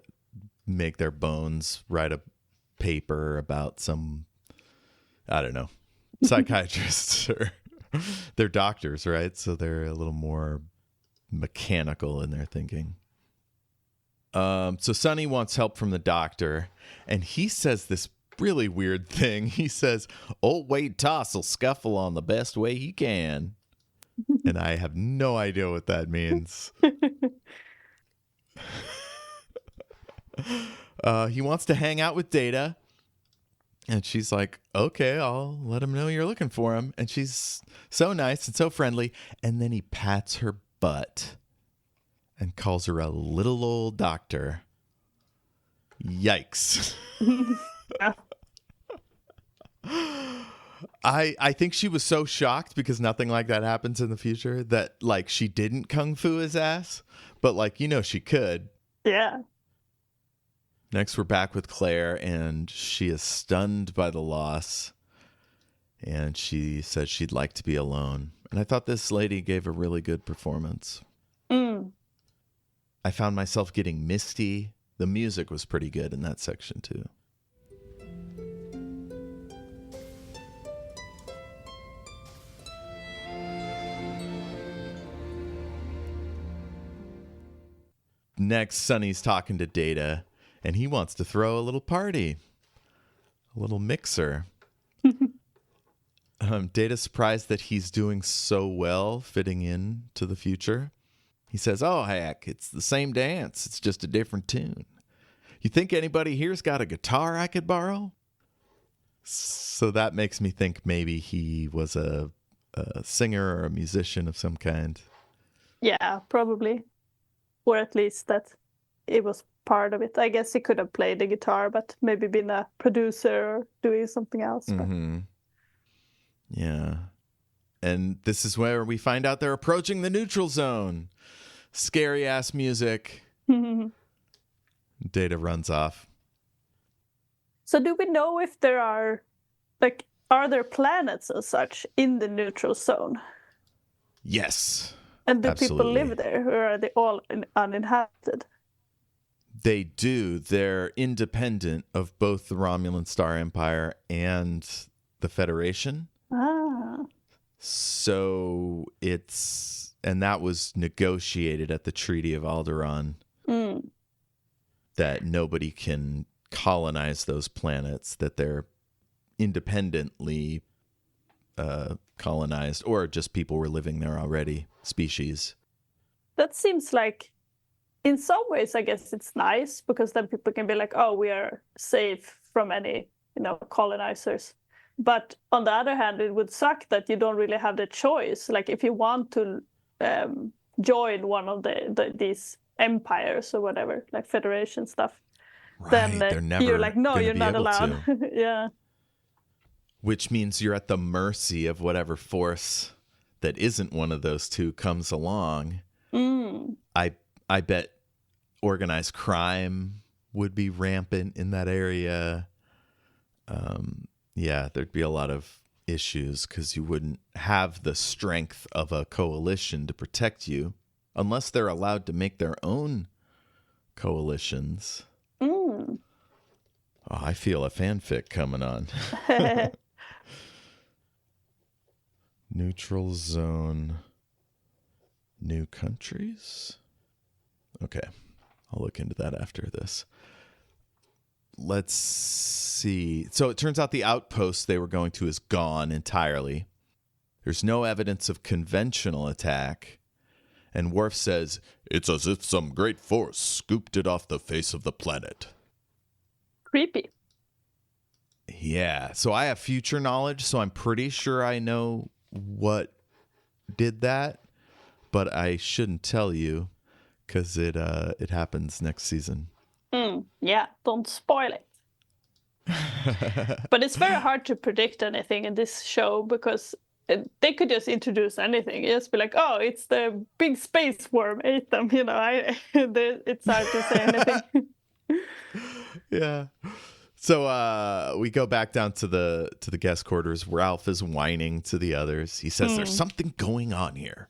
make their bones write a paper about some, I don't know, psychiatrists or they're doctors, right? So they're a little more mechanical in their thinking. So Sonny wants help from the doctor, and he says this really weird thing. He says, old Wade Toss will scuffle on the best way he can. And I have no idea what that means. He wants to hang out with Data. And she's like, okay, I'll let him know you're looking for him. And she's so nice and so friendly. And then he pats her butt and calls her a little old doctor. Yikes. I think she was so shocked because nothing like that happens in the future that like she didn't kung fu his ass. But like, she could. Yeah. Next, we're back with Claire, and she is stunned by the loss, and she says she'd like to be alone. And I thought this lady gave a really good performance. I found myself getting misty. The music was pretty good in that section, too. Next, Sonny's talking to Data. And he wants to throw a little party, a little mixer. Data's surprised that he's doing so well fitting in to the future. He says, oh, heck, it's the same dance. It's just a different tune. You think anybody here's got a guitar I could borrow? So that makes me think maybe he was a singer or a musician of some kind. Yeah, probably. Or at least that it was part of it. I guess he could have played the guitar, but maybe been a producer or doing something else. Mm-hmm. Yeah. And this is where we find out they're approaching the neutral zone. Scary ass music. Data runs off. So do we know if there are there planets as such in the neutral zone? Yes. And do absolutely. People live there, or are they all uninhabited? They do. They're independent of both the Romulan Star Empire and the Federation. Ah. So and that was negotiated at the Treaty of Alderaan. that nobody can colonize those planets, that they're independently colonized, or just people were living there already, species. That seems like, in some ways, I guess it's nice, because then people can be like, oh, we are safe from any, colonizers. But on the other hand, it would suck that you don't really have the choice. Like, if you want to join one of these empires or whatever, like Federation stuff, Right, then they're never you're like, no, gonna you're be not able allowed. to. Yeah. Which means you're at the mercy of whatever force that isn't one of those two comes along. I bet organized crime would be rampant in that area. Yeah, there'd be a lot of issues because you wouldn't have the strength of a coalition to protect you unless they're allowed to make their own coalitions. Oh, I feel a fanfic coming on. Neutral zone. New countries? Okay. I'll look into that after this. Let's see. So it turns out the outpost they were going to is gone entirely. There's no evidence of conventional attack. And Worf says, it's as if some great force scooped it off the face of the planet. Creepy. Yeah. So I have future knowledge, so I'm pretty sure I know what did that. But I shouldn't tell you because it happens next season. Yeah, don't spoil it. But it's very hard to predict anything in this show because they could just introduce anything. Just be like, oh, it's the big space worm ate them. It's hard to say anything. Yeah. So we go back down to the guest quarters. Ralph is whining to the others. He says there's something going on here.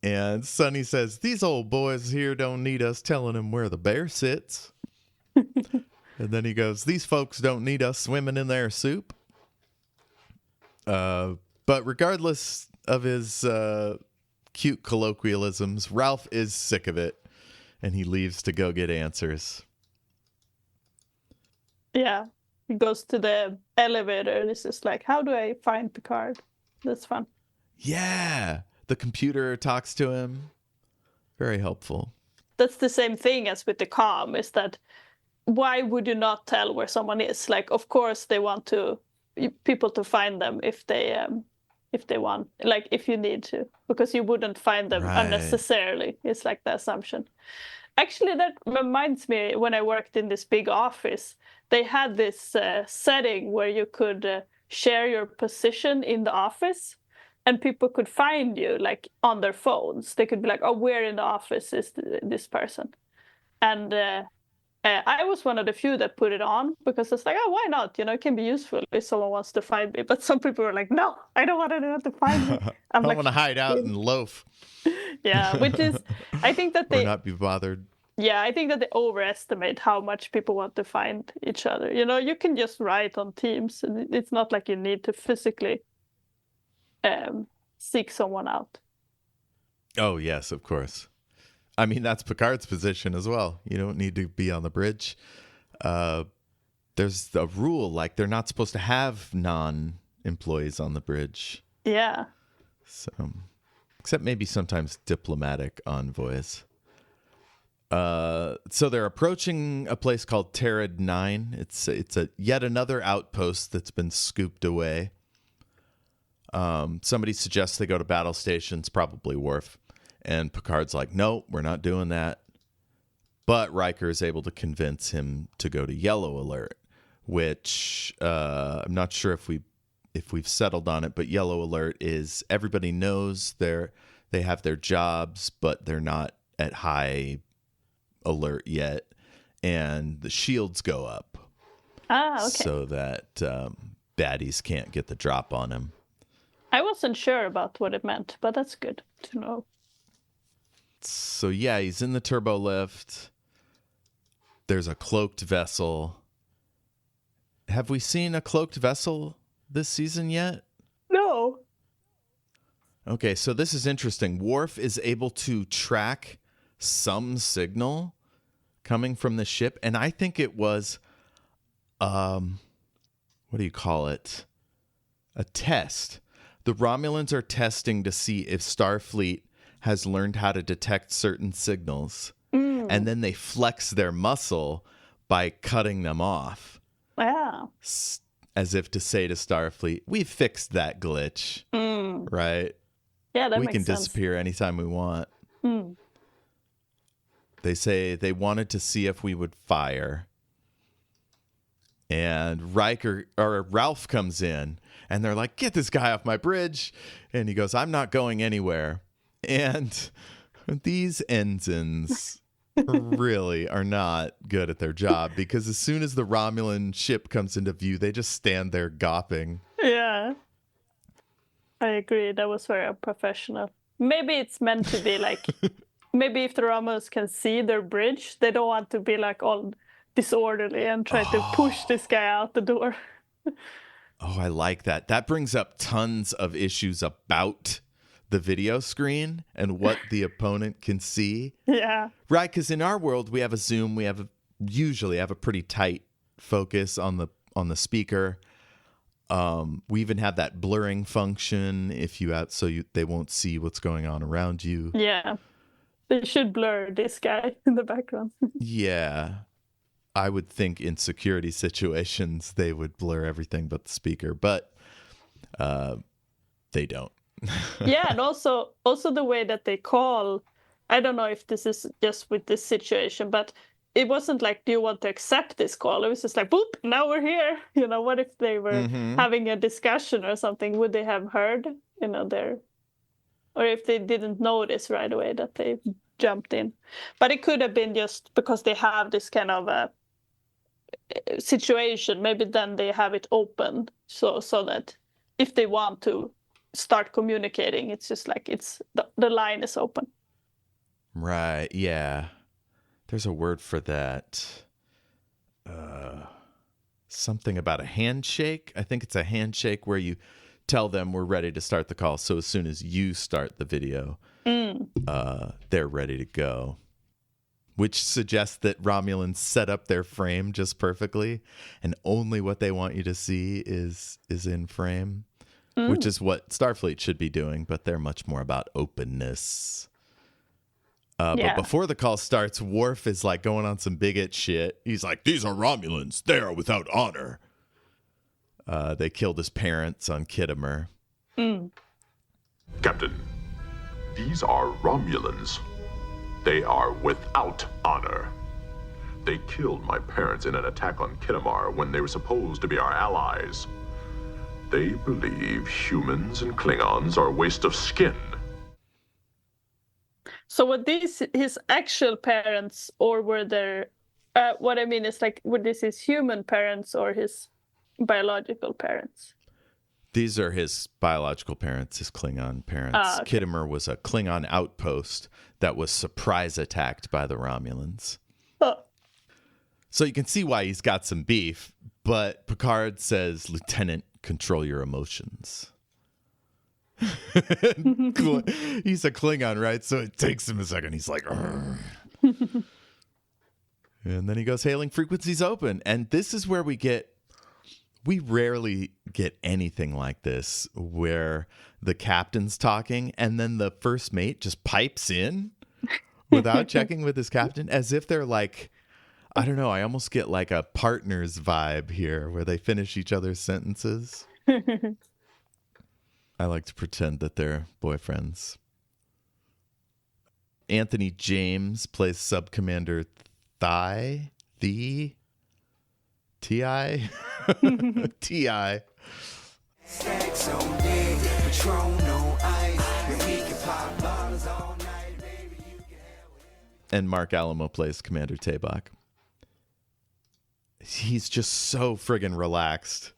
And Sonny says, these old boys here don't need us telling them where the bear sits. And then he goes, these folks don't need us swimming in their soup. But regardless of his cute colloquialisms, Ralph is sick of it. And he leaves to go get answers. Yeah. He goes to the elevator and it's just like, how do I find Picard? That's fun. Yeah. The computer talks to him. Very helpful. That's the same thing as with the comm, is that why would you not tell where someone is? Like, of course, they want people to find them if they want, like, if you need to, because you wouldn't find them unnecessarily. It's like the assumption. Actually, that reminds me, when I worked in this big office, they had this setting where you could share your position in the office. And people could find you, like, on their phones. They could be like, oh, where in the office is this person? And I was one of the few that put it on because it's like, oh, why not? It can be useful if someone wants to find me. But some people were like, no, I don't want anyone to find me. I want to hide out and loaf. Yeah, which is, I think that or not be bothered. Yeah, I think that they overestimate how much people want to find each other. You can just write on Teams. And it's not like you need to physically seek someone out. Oh, yes, of course. I mean, that's Picard's position as well. You don't need to be on the bridge. There's a rule, like they're not supposed to have non-employees on the bridge. Yeah. So, except maybe sometimes diplomatic envoys. So they're approaching a place called Terrid 9. It's a yet another outpost that's been scooped away. Somebody suggests they go to battle stations, probably Worf. And Picard's like, no, we're not doing that. But Riker is able to convince him to go to Yellow Alert, which I'm not sure if we've settled on it, but Yellow Alert is everybody knows they have their jobs, but they're not at high alert yet. And the shields go up. Ah, okay. So that baddies can't get the drop on him. I wasn't sure about what it meant, but that's good to know. So yeah, he's in the turbo lift. There's a cloaked vessel. Have we seen a cloaked vessel this season yet? No. Okay, so this is interesting. Worf is able to track some signal coming from the ship, and I think it was, what do you call it? A test. The Romulans are testing to see if Starfleet has learned how to detect certain signals, and then they flex their muscle by cutting them off. Wow. As if to say to Starfleet, we've fixed that glitch, right? Yeah, that we makes can sense. disappear anytime we want. They say they wanted to see if we would fire. And Ralph comes in, and they're like, get this guy off my bridge. And he goes, I'm not going anywhere. And these ensigns really are not good at their job, because as soon as the Romulan ship comes into view, they just stand there gawping. Yeah. I agree. That was very unprofessional. Maybe it's meant to be like, maybe if the Romulans can see their bridge, they don't want to be like all disorderly and try to push this guy out the door. Oh, I like that. That brings up tons of issues about the video screen and what the opponent can see. Yeah. Right, because in our world, we have a zoom. We usually have a pretty tight focus on the speaker. We even have that blurring function they won't see what's going on around you. Yeah. They should blur this guy in the background. Yeah. I would think in security situations, they would blur everything but the speaker, but they don't. Yeah, and also the way that they call, I don't know if this is just with this situation, but it wasn't like, do you want to accept this call? It was just like, boop, now we're here. What if they were having a discussion or something? Would they have heard, or if they didn't notice right away that they jumped in? But it could have been just because they have this kind of a situation. Maybe then they have it open so that if they want to start communicating, it's just like the line is open. Right, yeah. There's a word for that. Something about a handshake. I think it's a handshake where you tell them we're ready to start the call. So as soon as you start the video, they're ready to go. Which suggests that Romulans set up their frame just perfectly, and only what they want you to see is in frame, which is what Starfleet should be doing, but they're much more about openness. But before the call starts, Worf is like going on some bigot shit. He's like, these are Romulans. They are without honor. They killed his parents on Kittimer. Captain, these are Romulans. They are without honor. They killed my parents in an attack on Kittimer when they were supposed to be our allies. They believe humans and Klingons are a waste of skin. So were these his actual parents, or were there, what I mean is like, were this his human parents or his biological parents? These are his biological parents, his Klingon parents. Okay. Kittimer was a Klingon outpost that was surprise attacked by the Romulans. Oh. So you can see why he's got some beef, but Picard says, Lieutenant, control your emotions. He's a Klingon, right? So it takes him a second. He's like, and then he goes, hailing frequencies open. And this is where we rarely get anything like this, where the captain's talking and then the first mate just pipes in without checking with his captain, as if they're like, I don't know, I almost get like a partner's vibe here where they finish each other's sentences. I like to pretend that they're boyfriends. Anthony James plays Subcommander T.I. T.I. And Mark Alamo plays Commander Tabak. He's just so friggin' relaxed.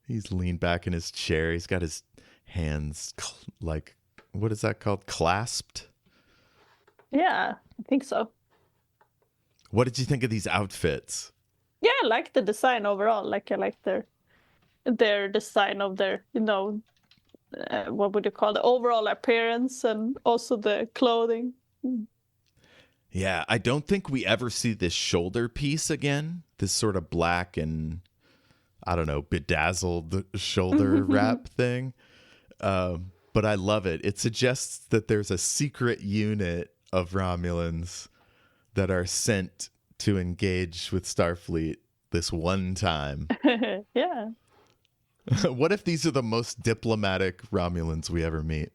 He's leaned back in his chair. He's got his hands what is that called? Clasped? Yeah, I think so. What did you think of these outfits? Yeah, I like the design overall. Like, I like their design of their, what would you call the overall appearance, and also the clothing. Yeah, I don't think we ever see this shoulder piece again. This sort of black and, I don't know, bedazzled shoulder wrap thing. But I love it. It suggests that there's a secret unit of Romulans that are sent to engage with Starfleet this one time. Yeah. What if these are the most diplomatic Romulans we ever meet?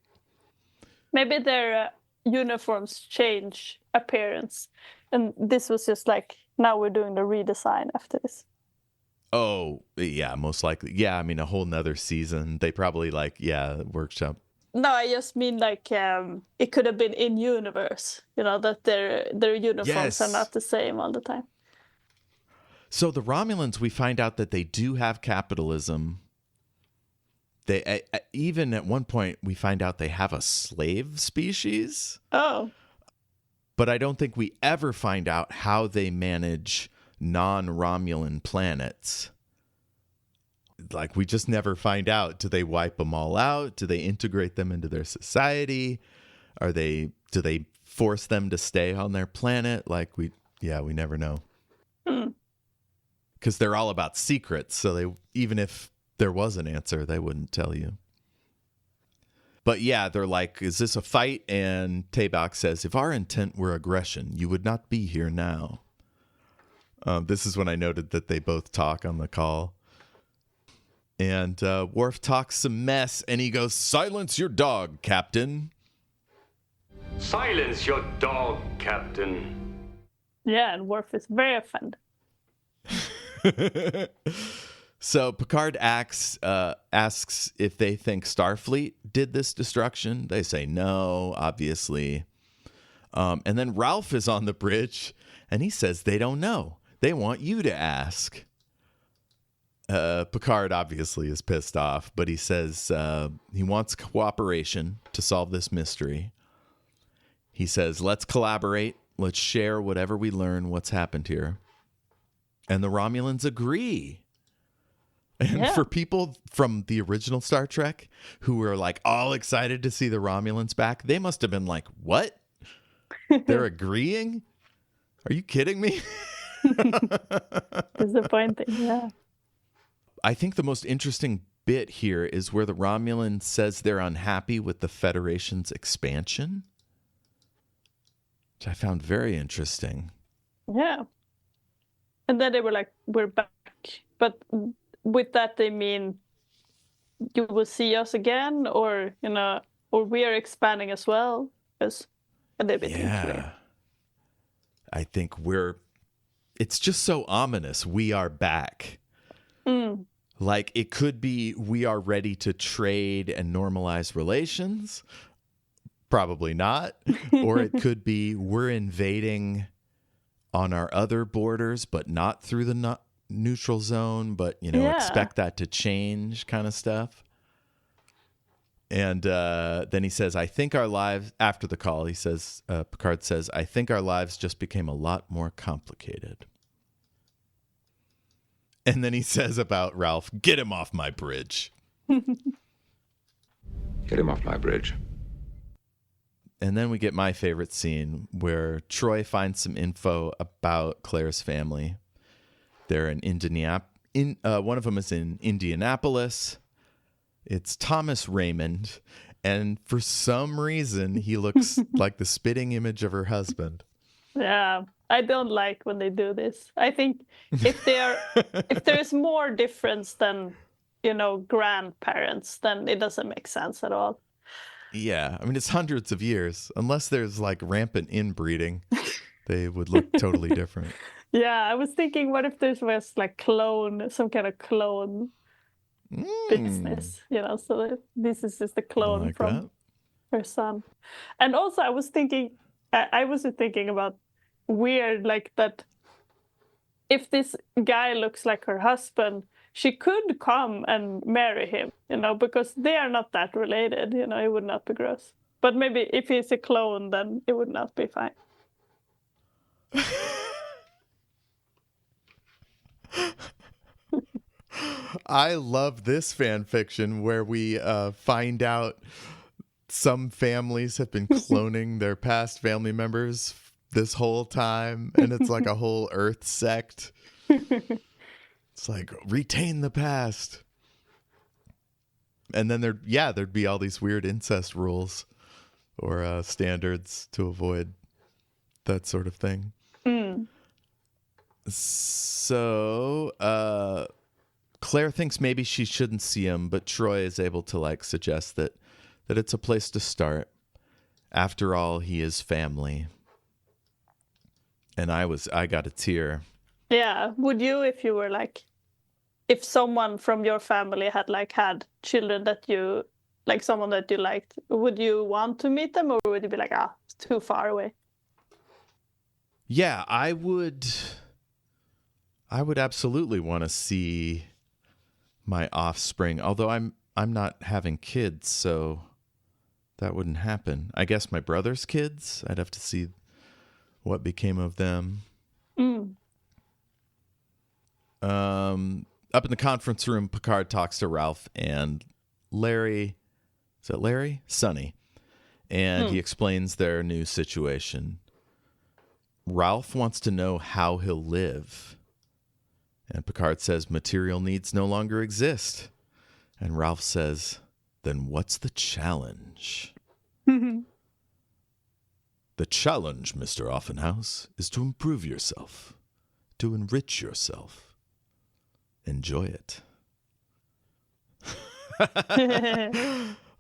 Maybe their uniforms change appearance. And this was just like, now we're doing the redesign after this. Oh, yeah, most likely. Yeah, I mean, a whole nother season. They probably workshop. No, I just mean like it could have been in universe, that their uniforms are not the same all the time. So the Romulans, we find out that they do have capitalism. They even at one point we find out they have a slave species. Oh. But I don't think we ever find out how they manage non-Romulan planets. Like, we just never find out. Do they wipe them all out? Do they integrate them into their society? Do they force them to stay on their planet? Like, we never know. Because they're all about secrets. So even if there was an answer, they wouldn't tell you. But yeah, they're like, is this a fight? And Tabak says, if our intent were aggression, you would not be here now. This is when I noted that they both talk on the call. And Worf talks some mess, and he goes, silence your dog, Captain. Silence your dog, Captain. Yeah, and Worf is very offended. So Picard asks if they think Starfleet did this destruction. They say no, obviously. And then Ralph is on the bridge, and he says they don't know. They want you to ask. Picard obviously is pissed off, but he says he wants cooperation to solve this mystery. He says, let's collaborate. Let's share whatever we learn, what's happened here. And the Romulans agree. And for people from the original Star Trek who were like all excited to see the Romulans back, they must have been like, what? They're agreeing? Are you kidding me? Disappointing, yeah. I think the most interesting bit here is where the Romulan says they're unhappy with the Federation's expansion, which I found very interesting. Yeah. And then they were like, we're back. But with that, they mean you will see us again, or, or we are expanding as well. It's a little bit unclear. I think it's just so ominous. We are back. Like, it could be we are ready to trade and normalize relations. Probably not. Or it could be we're invading on our other borders, but not through the neutral zone, but, expect that to change kind of stuff. And then he says, I think our lives, after the call, he says, Picard says, I think our lives just became a lot more complicated. And then he says about Ralph, get him off my bridge. Get him off my bridge. And then we get my favorite scene where Troy finds some info about Claire's family. They're in one of them is in Indianapolis. It's Thomas Raymond. And for some reason, he looks like the spitting image of her husband. Yeah. I don't like when they do this. I think if there's more difference than, grandparents, then it doesn't make sense at all. Yeah. I mean, it's hundreds of years. Unless there's like rampant inbreeding, they would look totally different. Yeah. I was thinking, what if there was like some kind of clone business, so this is just a clone from that. Her son. And also I was thinking about weird, like that if this guy looks like her husband, she could come and marry him, because they are not that related, it would not be gross. But maybe if he's a clone, then it would not be fine. I love this fan fiction where we find out some families have been cloning their past family members this whole time, and it's like a whole Earth sect. It's like, retain the past. And then there'd be all these weird incest rules or standards to avoid that sort of thing. So Claire thinks maybe she shouldn't see him, but Troy is able to like suggest that it's a place to start. After all, he is family. And I got a tear. Yeah. Would you, if you were like, if someone from your family had like had children that you, like someone that you liked, would you want to meet them, or would you be like, it's too far away? Yeah, I would absolutely want to see my offspring, although I'm not having kids, so that wouldn't happen. I guess my brother's kids, I'd have to see what became of them. Up in the conference room, Picard talks to Ralph and Larry. Is that Larry? Sonny. And he explains their new situation. Ralph wants to know how he'll live. And Picard says material needs no longer exist. And Ralph says, then what's the challenge? The challenge, Mr. Offenhouse, is to improve yourself, to enrich yourself. Enjoy it.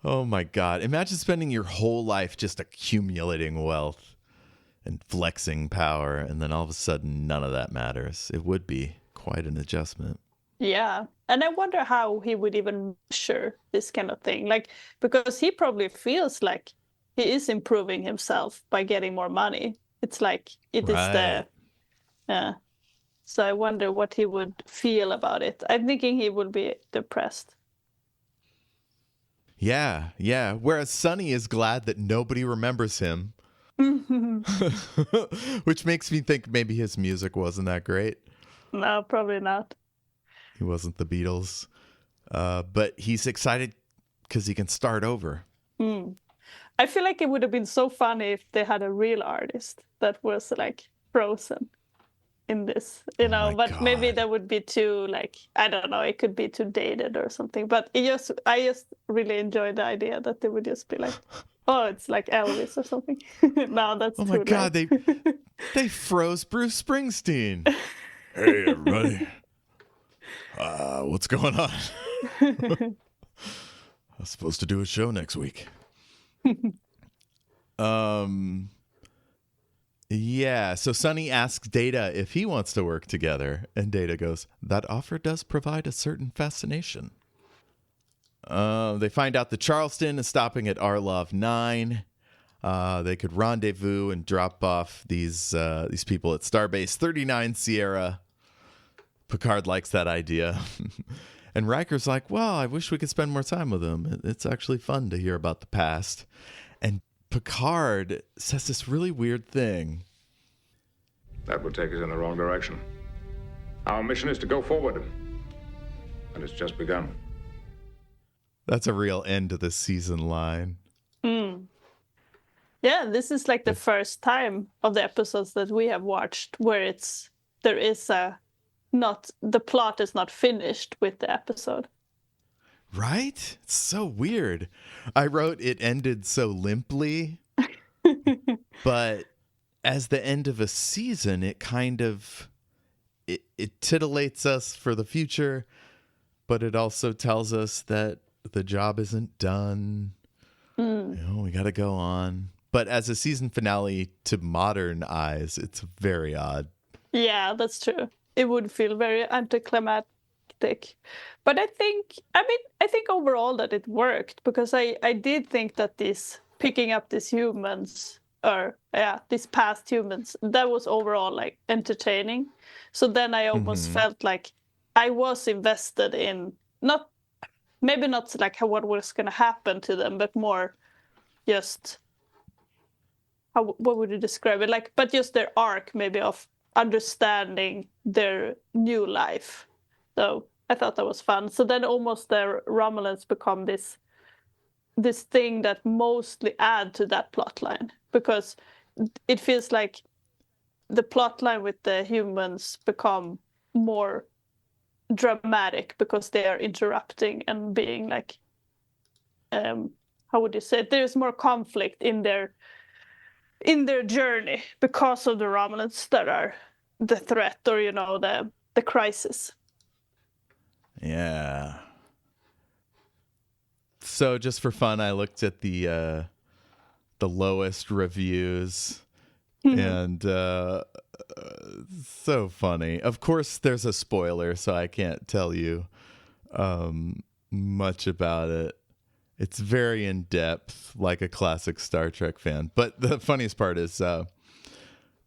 Oh my God. Imagine spending your whole life just accumulating wealth and flexing power, and then all of a sudden none of that matters. It would be quite an adjustment. Yeah. And I wonder how he would even measure this kind of thing. Like, because he probably feels like he is improving himself by getting more money. It's like it is the so I wonder what he would feel about it. I'm thinking he would be depressed. Yeah. Whereas Sonny is glad that nobody remembers him. Which makes me think maybe his music wasn't that great. No, probably not. He wasn't the Beatles. But he's excited because he can start over. I feel like it would have been so funny if they had a real artist that was like frozen in this, but God. maybe that would be too, like, I don't know, it could be too dated or something. But I just really enjoyed the idea that they would just be like, oh, it's like Elvis or something. No, that's oh too my God, late. they froze Bruce Springsteen. Hey, everybody. What's going on? I was supposed to do a show next week. Yeah, so Sonny asks Data if he wants to work together, and Data goes, that offer does provide a certain fascination. They find out that Charleston is stopping at Arlov 9. They could rendezvous and drop off these people at Starbase 39 Sierra. Picard likes that idea. And Riker's like, well, I wish we could spend more time with them. It's actually fun to hear about the past. And Picard says this really weird thing. That would take us in the wrong direction. Our mission is to go forward. And it's just begun. That's a real end to this season line. Yeah, this is like the first time of the episodes that we have watched where the plot is not finished with the episode. Right? It's so weird. I wrote it ended so limply, but as the end of a season, it kind of it titillates us for the future, but it also tells us that the job isn't done. We got to go on. But as a season finale to modern eyes, it's very odd. Yeah, that's true. It would feel very anticlimactic. But I think overall that it worked, because I did think that this picking up these humans, these past humans, that was overall like entertaining. So then I almost felt like I was invested in maybe not like what was going to happen to them, but more just what would you describe it like? But just their arc, maybe, of understanding their new life. So I thought that was fun. So then almost the Romulans become this thing that mostly add to that plot line, because it feels like the plot line with the humans become more dramatic because they are interrupting and being like, how would you say it? There's more conflict in their journey because of the Romulans that are the threat, or the crisis. Yeah. So just for fun, I looked at the lowest reviews, and so funny. Of course, there's a spoiler, so I can't tell you much about it. It's very in depth, like a classic Star Trek fan. But the funniest part is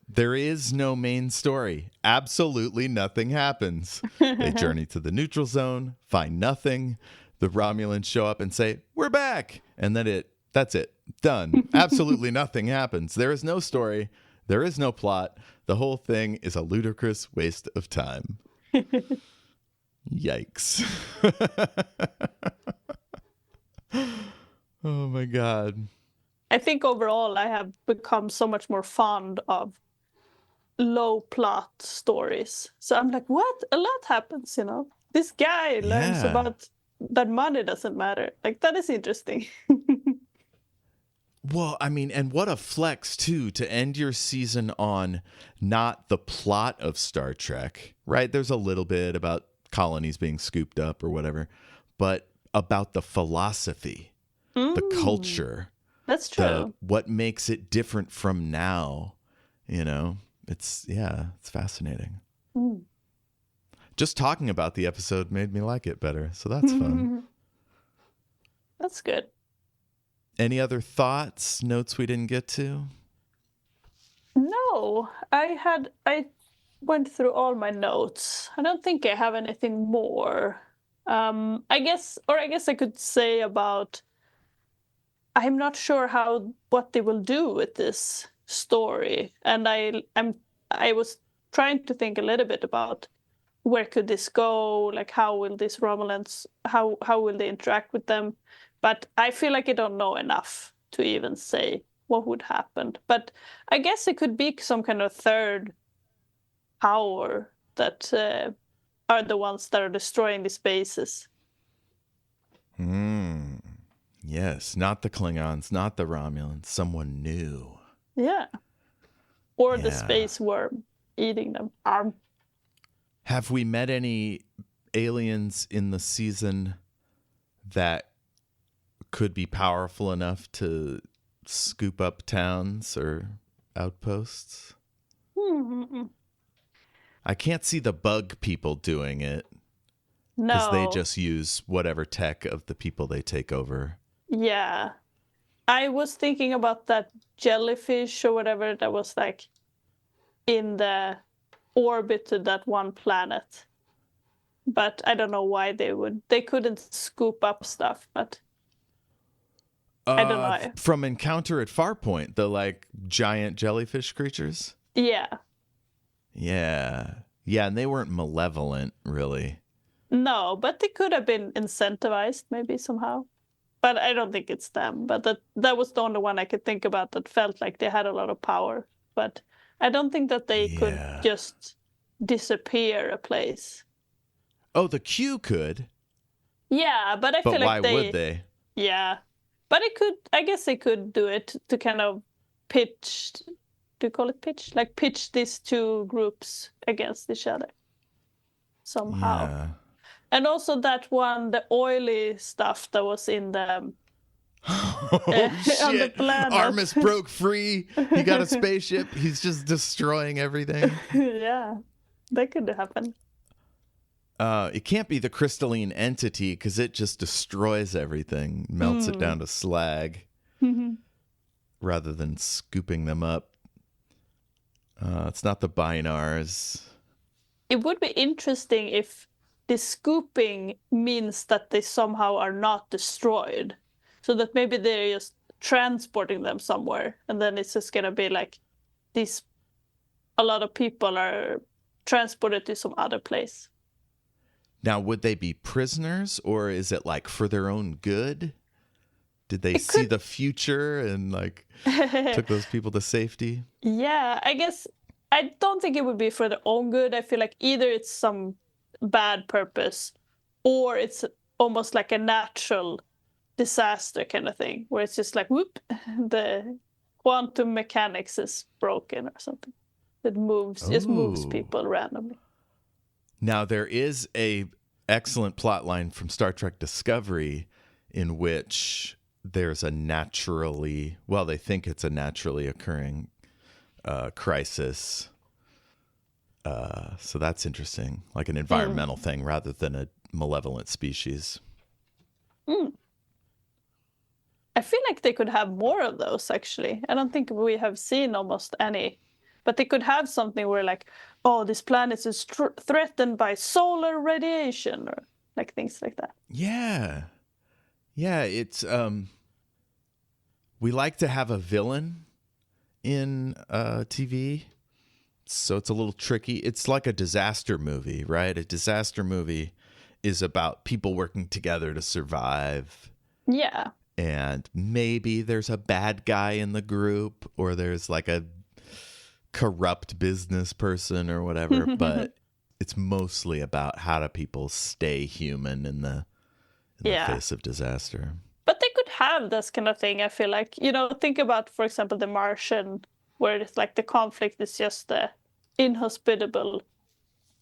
there is no main story. Absolutely nothing happens. They journey to the neutral zone, find nothing. The Romulans show up and say, "We're back." And then that's it. Done. Absolutely nothing happens. There is no story. There is no plot. The whole thing is a ludicrous waste of time. Yikes. Oh my God. I think overall I have become so much more fond of low plot stories. So I'm like, what? A lot happens, This guy learns about that money doesn't matter. Like, that is interesting. Well, I mean, and what a flex, too, to end your season on not the plot of Star Trek, right? There's a little bit about colonies being scooped up or whatever, but about the philosophy, the culture. That's true. What makes it different from now, It's fascinating. Just talking about the episode made me like it better, so that's fun. That's good. Any other thoughts, notes we didn't get to? No, I went through all my notes. I don't think I have anything more. I guess I could say about, I'm not sure what they will do with this story, and I was trying to think a little bit about where could this go, like how will these Romulans, how will they interact with them, but I feel like I don't know enough to even say what would happen. But I guess it could be some kind of third power that are the ones that are destroying these bases. Yes, not the Klingons, not the Romulans, someone new. Yeah. Or the space worm eating them. Have we met any aliens in the season that could be powerful enough to scoop up towns or outposts? I can't see the bug people doing it. No. Because they just use whatever tech of the people they take over. Yeah. I was thinking about that jellyfish or whatever that was like in the orbit of that one planet. But I don't know why they couldn't scoop up stuff, but I don't know. From Encounter at Farpoint, the giant jellyfish creatures? Yeah. Yeah. Yeah, and they weren't malevolent, really. No, but they could have been incentivized maybe somehow. But I don't think it's them. But that was the only one I could think about that felt like they had a lot of power. But I don't think that they could just disappear a place. Oh, the Q could. Yeah, but I feel like why would they? Yeah. But I guess they could do it to kind of pitch, do you call it pitch? Like pitch these two groups against each other somehow. Yeah. And also that one, the oily stuff that was in the on the planet. Armus broke free. He got a spaceship. He's just destroying everything. Yeah, that could happen. It can't be the crystalline entity because it just destroys everything, melts it down to slag, rather than scooping them up. It's not the Binars. It would be interesting if the scooping means that they somehow are not destroyed. So that maybe they're just transporting them somewhere. And then it's just going to be like a lot of people are transported to some other place. Now, would they be prisoners or is it for their own good? Did they see the future and took those people to safety? Yeah, I guess I don't think it would be for their own good. I feel like either it's some bad purpose or it's almost like a natural disaster kind of thing where it's just like whoop, the quantum mechanics is broken or something. It just moves people randomly. Now there is a excellent plot line from Star Trek Discovery in which there's a they think it's a naturally occurring crisis. So that's interesting, like an environmental thing rather than a malevolent species. I feel like they could have more of those, actually. I don't think we have seen almost any. But they could have something where, like, oh, this planet is threatened by solar radiation or like things like that. Yeah. Yeah, it's we like to have a villain in TV. So it's a little tricky. It's like a disaster movie, right? A disaster movie is about people working together to survive. Yeah. And maybe there's a bad guy in the group or there's like a corrupt business person or whatever, but it's mostly about how do people stay human in the face of disaster. But they could have this kind of thing, I feel like. You know, think about, for example, The Martian, where it's like the conflict is just the inhospitable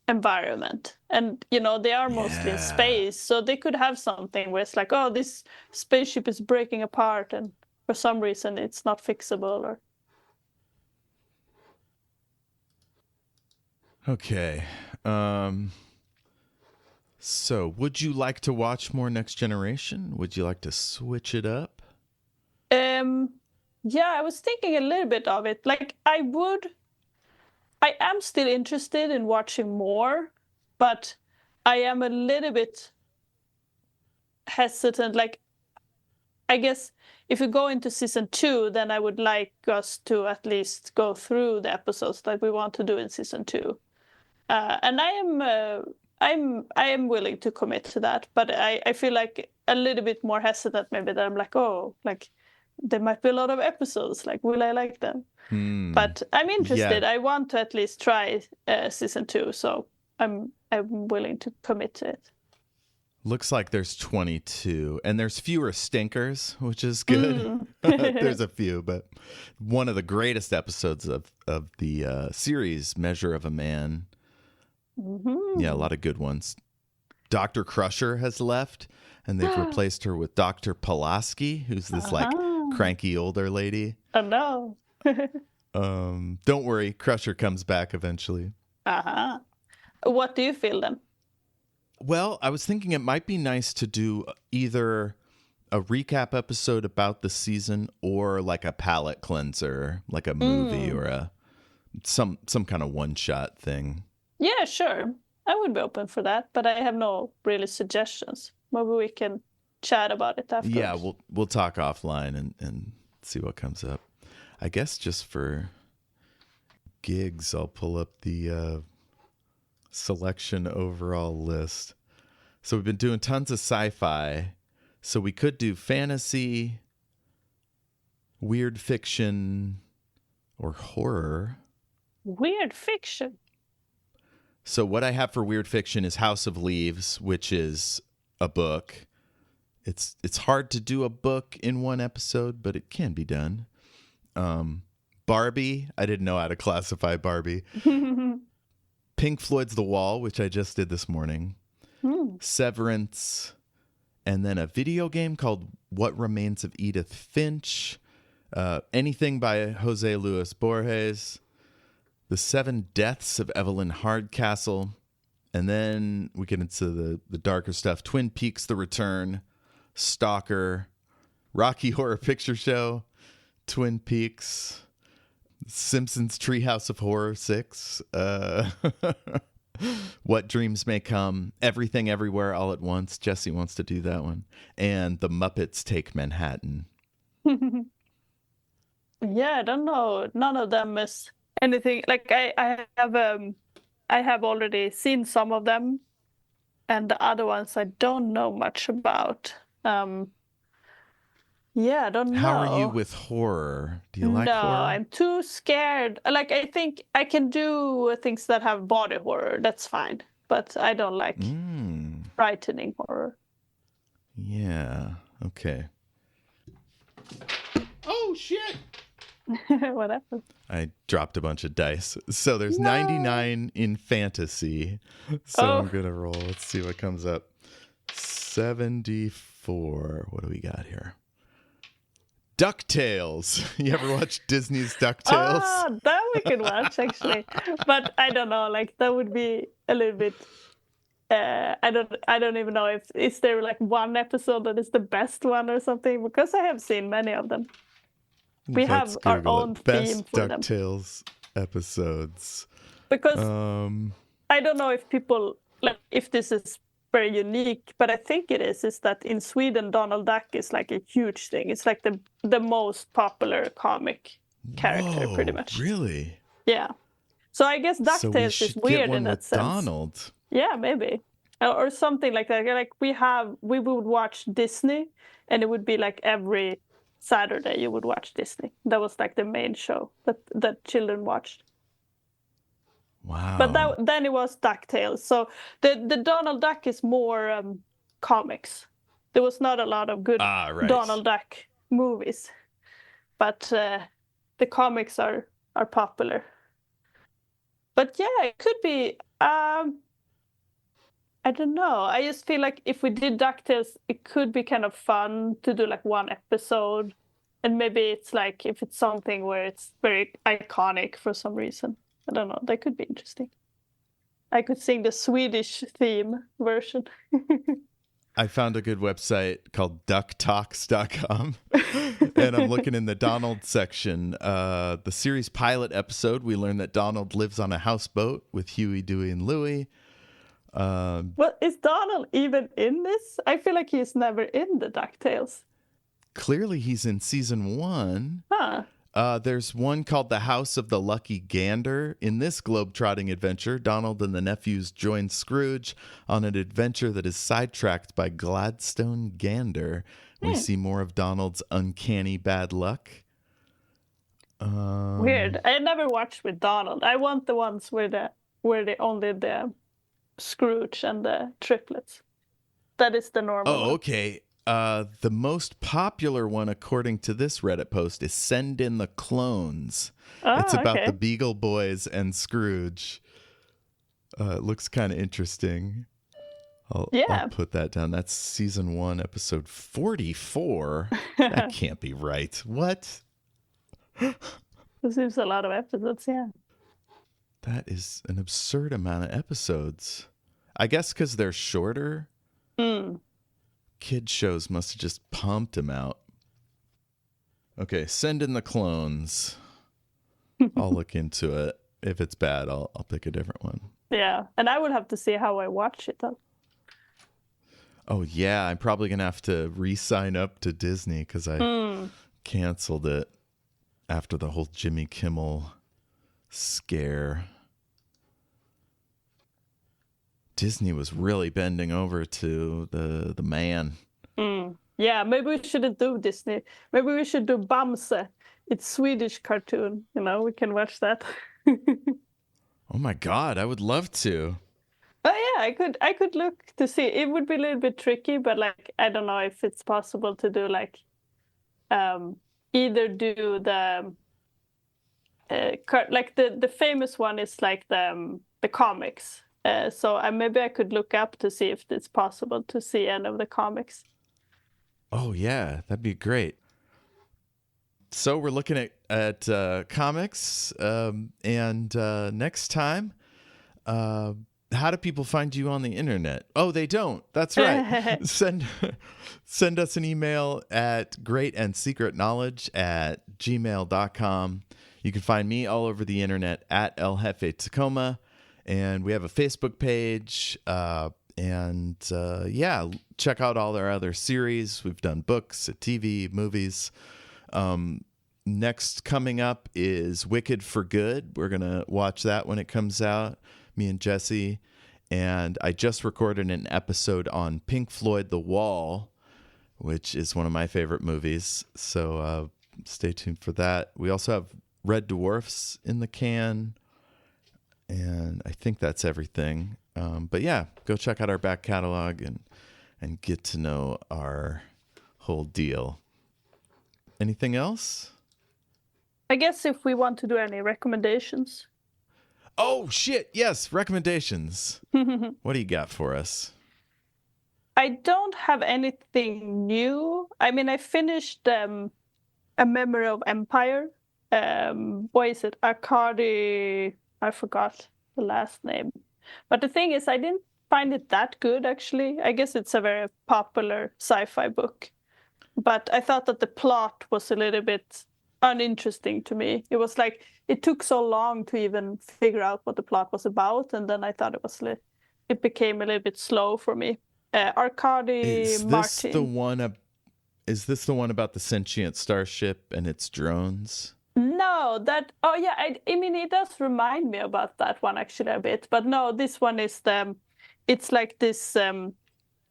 environment. And, you know, they are mostly in space, so they could have something where it's like, oh, this spaceship is breaking apart and for some reason it's not fixable or... Okay. So, would you like to watch more Next Generation? Would you like to switch it up? Yeah, I was thinking a little bit of it. Like, I am still interested in watching more, but I am a little bit hesitant. Like, I guess if we go into season 2, then I would like us to at least go through the episodes that we want to do in season 2. And I am willing to commit to that, but I feel like a little bit more hesitant maybe that I'm like, oh, like there might be a lot of episodes, like will I like them? But I'm interested. I want to at least try season 2, so I'm willing to commit to it. Looks like there's 22, and there's fewer stinkers, which is good. There's a few, but one of the greatest episodes of the series, Measure of a Man. Yeah, a lot of good ones. Dr. Crusher has left, and they've replaced her with Dr. Pulaski, who's this like cranky older lady. Oh no. Don't worry, Crusher comes back eventually. What do you feel then? Well, I was thinking it might be nice to do either a recap episode about the season or like a palate cleanser, like a movie or some kind of one-shot thing. Yeah, sure. I would be open for that, but I have no really suggestions. Maybe we can chat about it afterwards. Yeah, we'll talk offline and see what comes up. I guess just for gigs, I'll pull up the selection overall list. So we've been doing tons of sci-fi. So we could do fantasy, weird fiction, or horror. Weird fiction. So what I have for weird fiction is House of Leaves, which is a book. It's hard to do a book in one episode, but it can be done. Barbie, I didn't know how to classify Barbie. Pink Floyd's The Wall, which I just did this morning. Severance, and then a video game called What Remains of Edith Finch. Anything by Jose Luis Borges. The Seven Deaths of Evelyn Hardcastle. And then we get into the darker stuff. Twin Peaks: The Return, Stalker, Rocky Horror Picture Show, Twin Peaks, Simpsons Treehouse of Horror 6, What Dreams May Come, Everything Everywhere All at Once. Jesse wants to do that one. And The Muppets Take Manhattan. Yeah, I don't know. None of them is anything. Like I have already seen some of them, and the other ones I don't know much about. Yeah, I don't know. How are you with horror? Do you like no, horror? I'm too scared. Like, I think I can do things that have body horror. That's fine. But I don't like frightening horror. Yeah. Okay. Oh, shit. What happened? I dropped a bunch of dice. So there's 99 in fantasy. So I'm going to roll. Let's see what comes up. 74. What do we got here? DuckTales. You ever watch Disney's DuckTales? That we could watch, actually. But I don't know, like, that would be a little bit... I don't even know if is there like one episode that is the best one or something, because I have seen many of them. We Let's have our Google own it. Best theme for them. DuckTales episodes. Because I don't know if people, like, if this is very unique, but I think it is that in Sweden Donald Duck is like a huge thing. It's like the most popular comic character, pretty much. Really? Yeah. So I guess DuckTales is weird in that sense. Donald. Yeah, maybe. Or something like that. Like we would watch Disney, and it would be like every Saturday you would watch Disney. That was like the main show that children watched. Wow. But then it was DuckTales. So the Donald Duck is more comics. There was not a lot of good Donald Duck movies. But the comics are popular. But yeah, it could be... I don't know. I just feel like if we did DuckTales, it could be kind of fun to do like one episode. And maybe it's like if it's something where it's very iconic for some reason. I don't know. That could be interesting. I could sing the Swedish theme version. I found a good website called ducktalks.com. And I'm looking in the Donald section. The series pilot episode, we learned that Donald lives on a houseboat with Huey, Dewey, and Louie. Well, is Donald even in this? I feel like he's never in the DuckTales. Clearly he's in season 1. Huh. There's one called The House of the Lucky Gander. In this globe-trotting adventure, Donald and the nephews join Scrooge on an adventure that is sidetracked by Gladstone Gander. We see more of Donald's uncanny bad luck. Weird. I never watched with Donald. I want the ones where they only the Scrooge and the triplets. That is the normal one. Okay. The most popular one, according to this Reddit post, is Send in the Clones. It's about the Beagle Boys and Scrooge. It looks kind of interesting. I'll put that down. That's season 1, episode 44. That can't be right. What? There seems a lot of episodes, yeah. That is an absurd amount of episodes. I guess because they're shorter. Kid shows must have just pumped them out. Okay, Send in the Clones. I'll look into it. If it's bad, I'll pick a different one. Yeah, and I would have to see how I watch it though. Oh yeah, I'm probably gonna have to re-sign up to Disney because I canceled it after the whole Jimmy Kimmel scare. Disney was really bending over to the man. Yeah, maybe we shouldn't do Disney. Maybe we should do Bamse. It's Swedish cartoon. You know, we can watch that. Oh my God, I would love to. Oh yeah, I could look to see. It would be a little bit tricky, but like I don't know if it's possible to do like either do the like the famous one is like the comics. So maybe I could look up to see if it's possible to see any of the comics. Oh yeah, that'd be great. So we're looking at comics, and next time, how do people find you on the internet? Oh, they don't. That's right. Send us an email at greatandsecretknowledge@gmail.com. You can find me all over the internet at El Jefe Tacoma. And we have a Facebook page, and check out all our other series. We've done books, TV, movies. Next coming up is Wicked for Good. We're going to watch that when it comes out, me and Jesse. And I just recorded an episode on Pink Floyd The Wall, which is one of my favorite movies. So stay tuned for that. We also have Red Dwarfs in the can, and I think that's everything. But yeah, go check out our back catalog and get to know our whole deal. Anything else? I guess if we want to do any recommendations. Oh, shit. Yes, recommendations. What do you got for us? I don't have anything new. I mean, I finished A Memory of Empire. What is it? Arkady, I forgot the last name. But the thing is, I didn't find it that good, actually. I guess it's a very popular sci-fi book. But I thought that the plot was a little bit uninteresting to me. It was like, it took so long to even figure out what the plot was about. And then I thought it became a little bit slow for me. Arkady Martin. Is this the one about the sentient starship and its drones? No, oh yeah, I mean, it does remind me about that one actually a bit. But no, this one is it's like this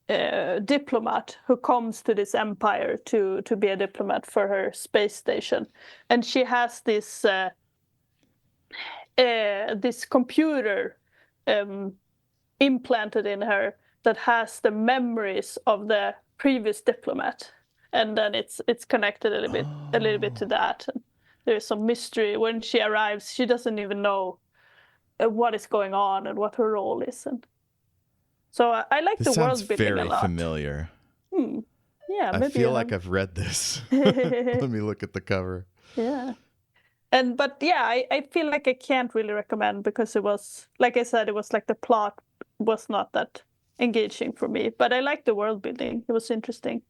diplomat who comes to this empire to be a diplomat for her space station. And she has this computer implanted in her that has the memories of the previous diplomat, and then it's connected a little bit to that. And there's some mystery when she arrives. She doesn't even know what is going on and what her role is, and so I like the world building a lot. This sounds very familiar. Yeah, maybe I feel like I've read this. Let me look at the cover. Yeah. But I feel like I can't really recommend because it was, like I said, it was like the plot was not that engaging for me. But I like the world building. It was interesting.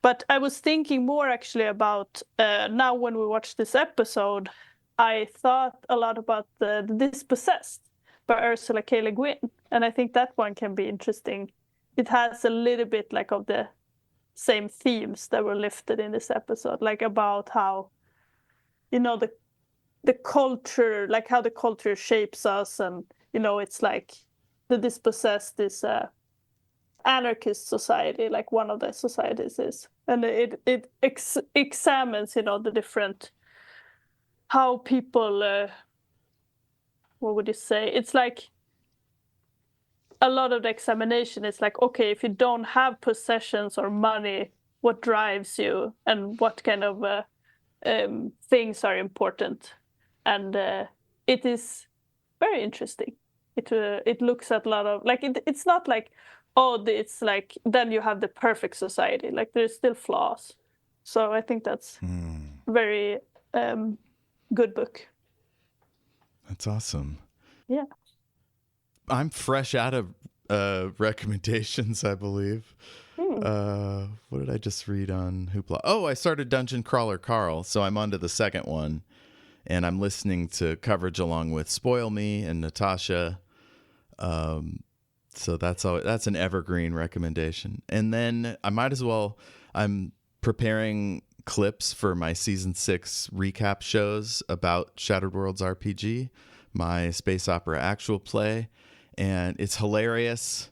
But I was thinking more actually about, now when we watched this episode, I thought a lot about the Dispossessed by Ursula K. Le Guin. And I think that one can be interesting. It has a little bit like of the same themes that were lifted in this episode, like about how, you know, the culture, like how the culture shapes us. And, you know, it's like the Dispossessed is a anarchist society, like one of the societies is. And it examines, you know, the different, how people, what would you say? It's like a lot of the examination is like, okay, if you don't have possessions or money, what drives you and what kind of things are important? And it is very interesting. It looks at a lot of, like, it's not like, oh, it's like, then you have the perfect society. Like, there's still flaws. So I think that's very good book. That's awesome. Yeah. I'm fresh out of recommendations, I believe. What did I just read on Hoopla? Oh, I started Dungeon Crawler Carl, so I'm on to the second one. And I'm listening to coverage along with Spoil Me and Natasha. So that's an evergreen recommendation. And then I'm preparing clips for my season 6 recap shows about Shattered Worlds RPG, my space opera actual play. And it's hilarious.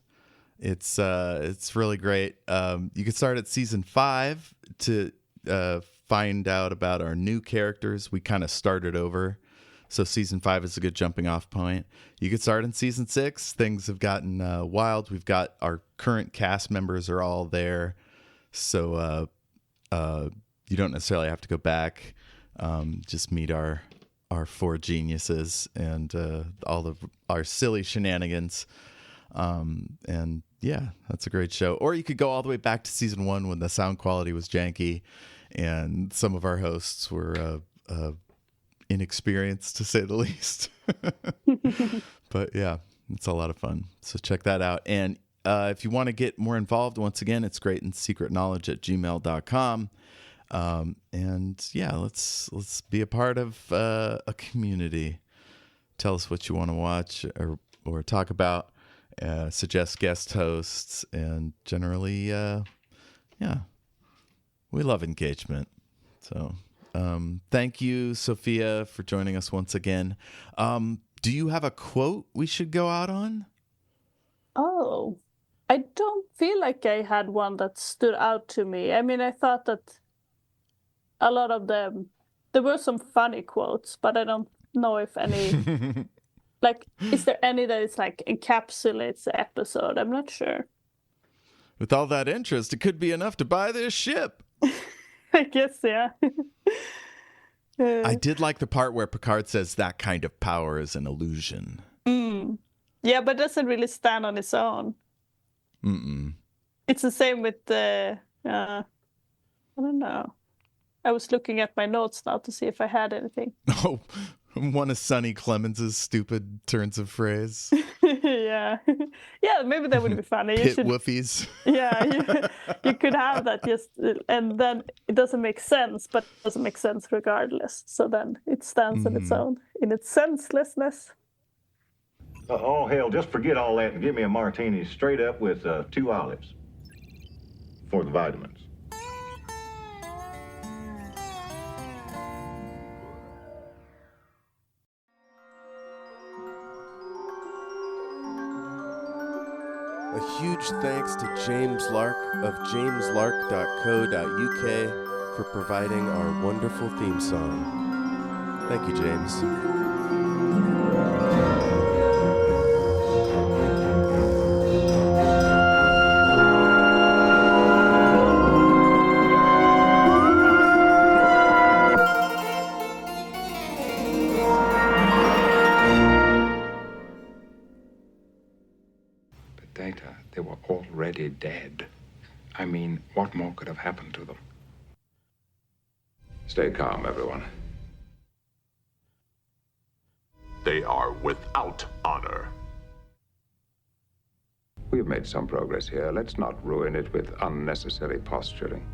It's really great. You can start at season 5 to find out about our new characters. We kind of started over, so season 5 is a good jumping off point. You can start in season 6. Things have gotten wild. We've got our current cast members are all there, so you don't necessarily have to go back. Just meet our 4 geniuses and all of our silly shenanigans. And yeah, that's a great show. Or you could go all the way back to season 1 when the sound quality was janky and some of our hosts were inexperienced, to say the least. But yeah, it's a lot of fun. So check that out. And if you want to get more involved, once again, it's greatandSecretKnowledge@gmail.com. And yeah, let's be a part of a community. Tell us what you want to watch or talk about. Suggest guest hosts, and generally, we love engagement. So thank you, Sophia, for joining us once again. Do you have a quote we should go out on? Oh, I don't feel like I had one that stood out to me. I mean, I thought that a lot of them, there were some funny quotes, but I don't know if any, like, is there any that is like encapsulates the episode? I'm not sure. With all that interest, it could be enough to buy this ship. I guess, yeah. I did like the part where Picard says that kind of power is an illusion. Yeah, but doesn't really stand on its own. It's the same with the, I don't know. I was looking at my notes now to see if I had anything. Oh, one of Sonny Clemens's stupid turns of phrase. Yeah. Yeah, maybe that would be funny. Pit woofies. Yeah, you could have that just, and then it doesn't make sense, but it doesn't make sense regardless. So then it stands on its own, in its senselessness. Oh, hell, just forget all that and give me a martini straight up with 2 olives. For the vitamins. A huge thanks to James Lark of jameslark.co.uk for providing our wonderful theme song. Thank you, James. Data, they were already dead. I mean, what more could have happened to them? Stay calm, everyone. They are without honor. We've made some progress here. Let's not ruin it with unnecessary posturing.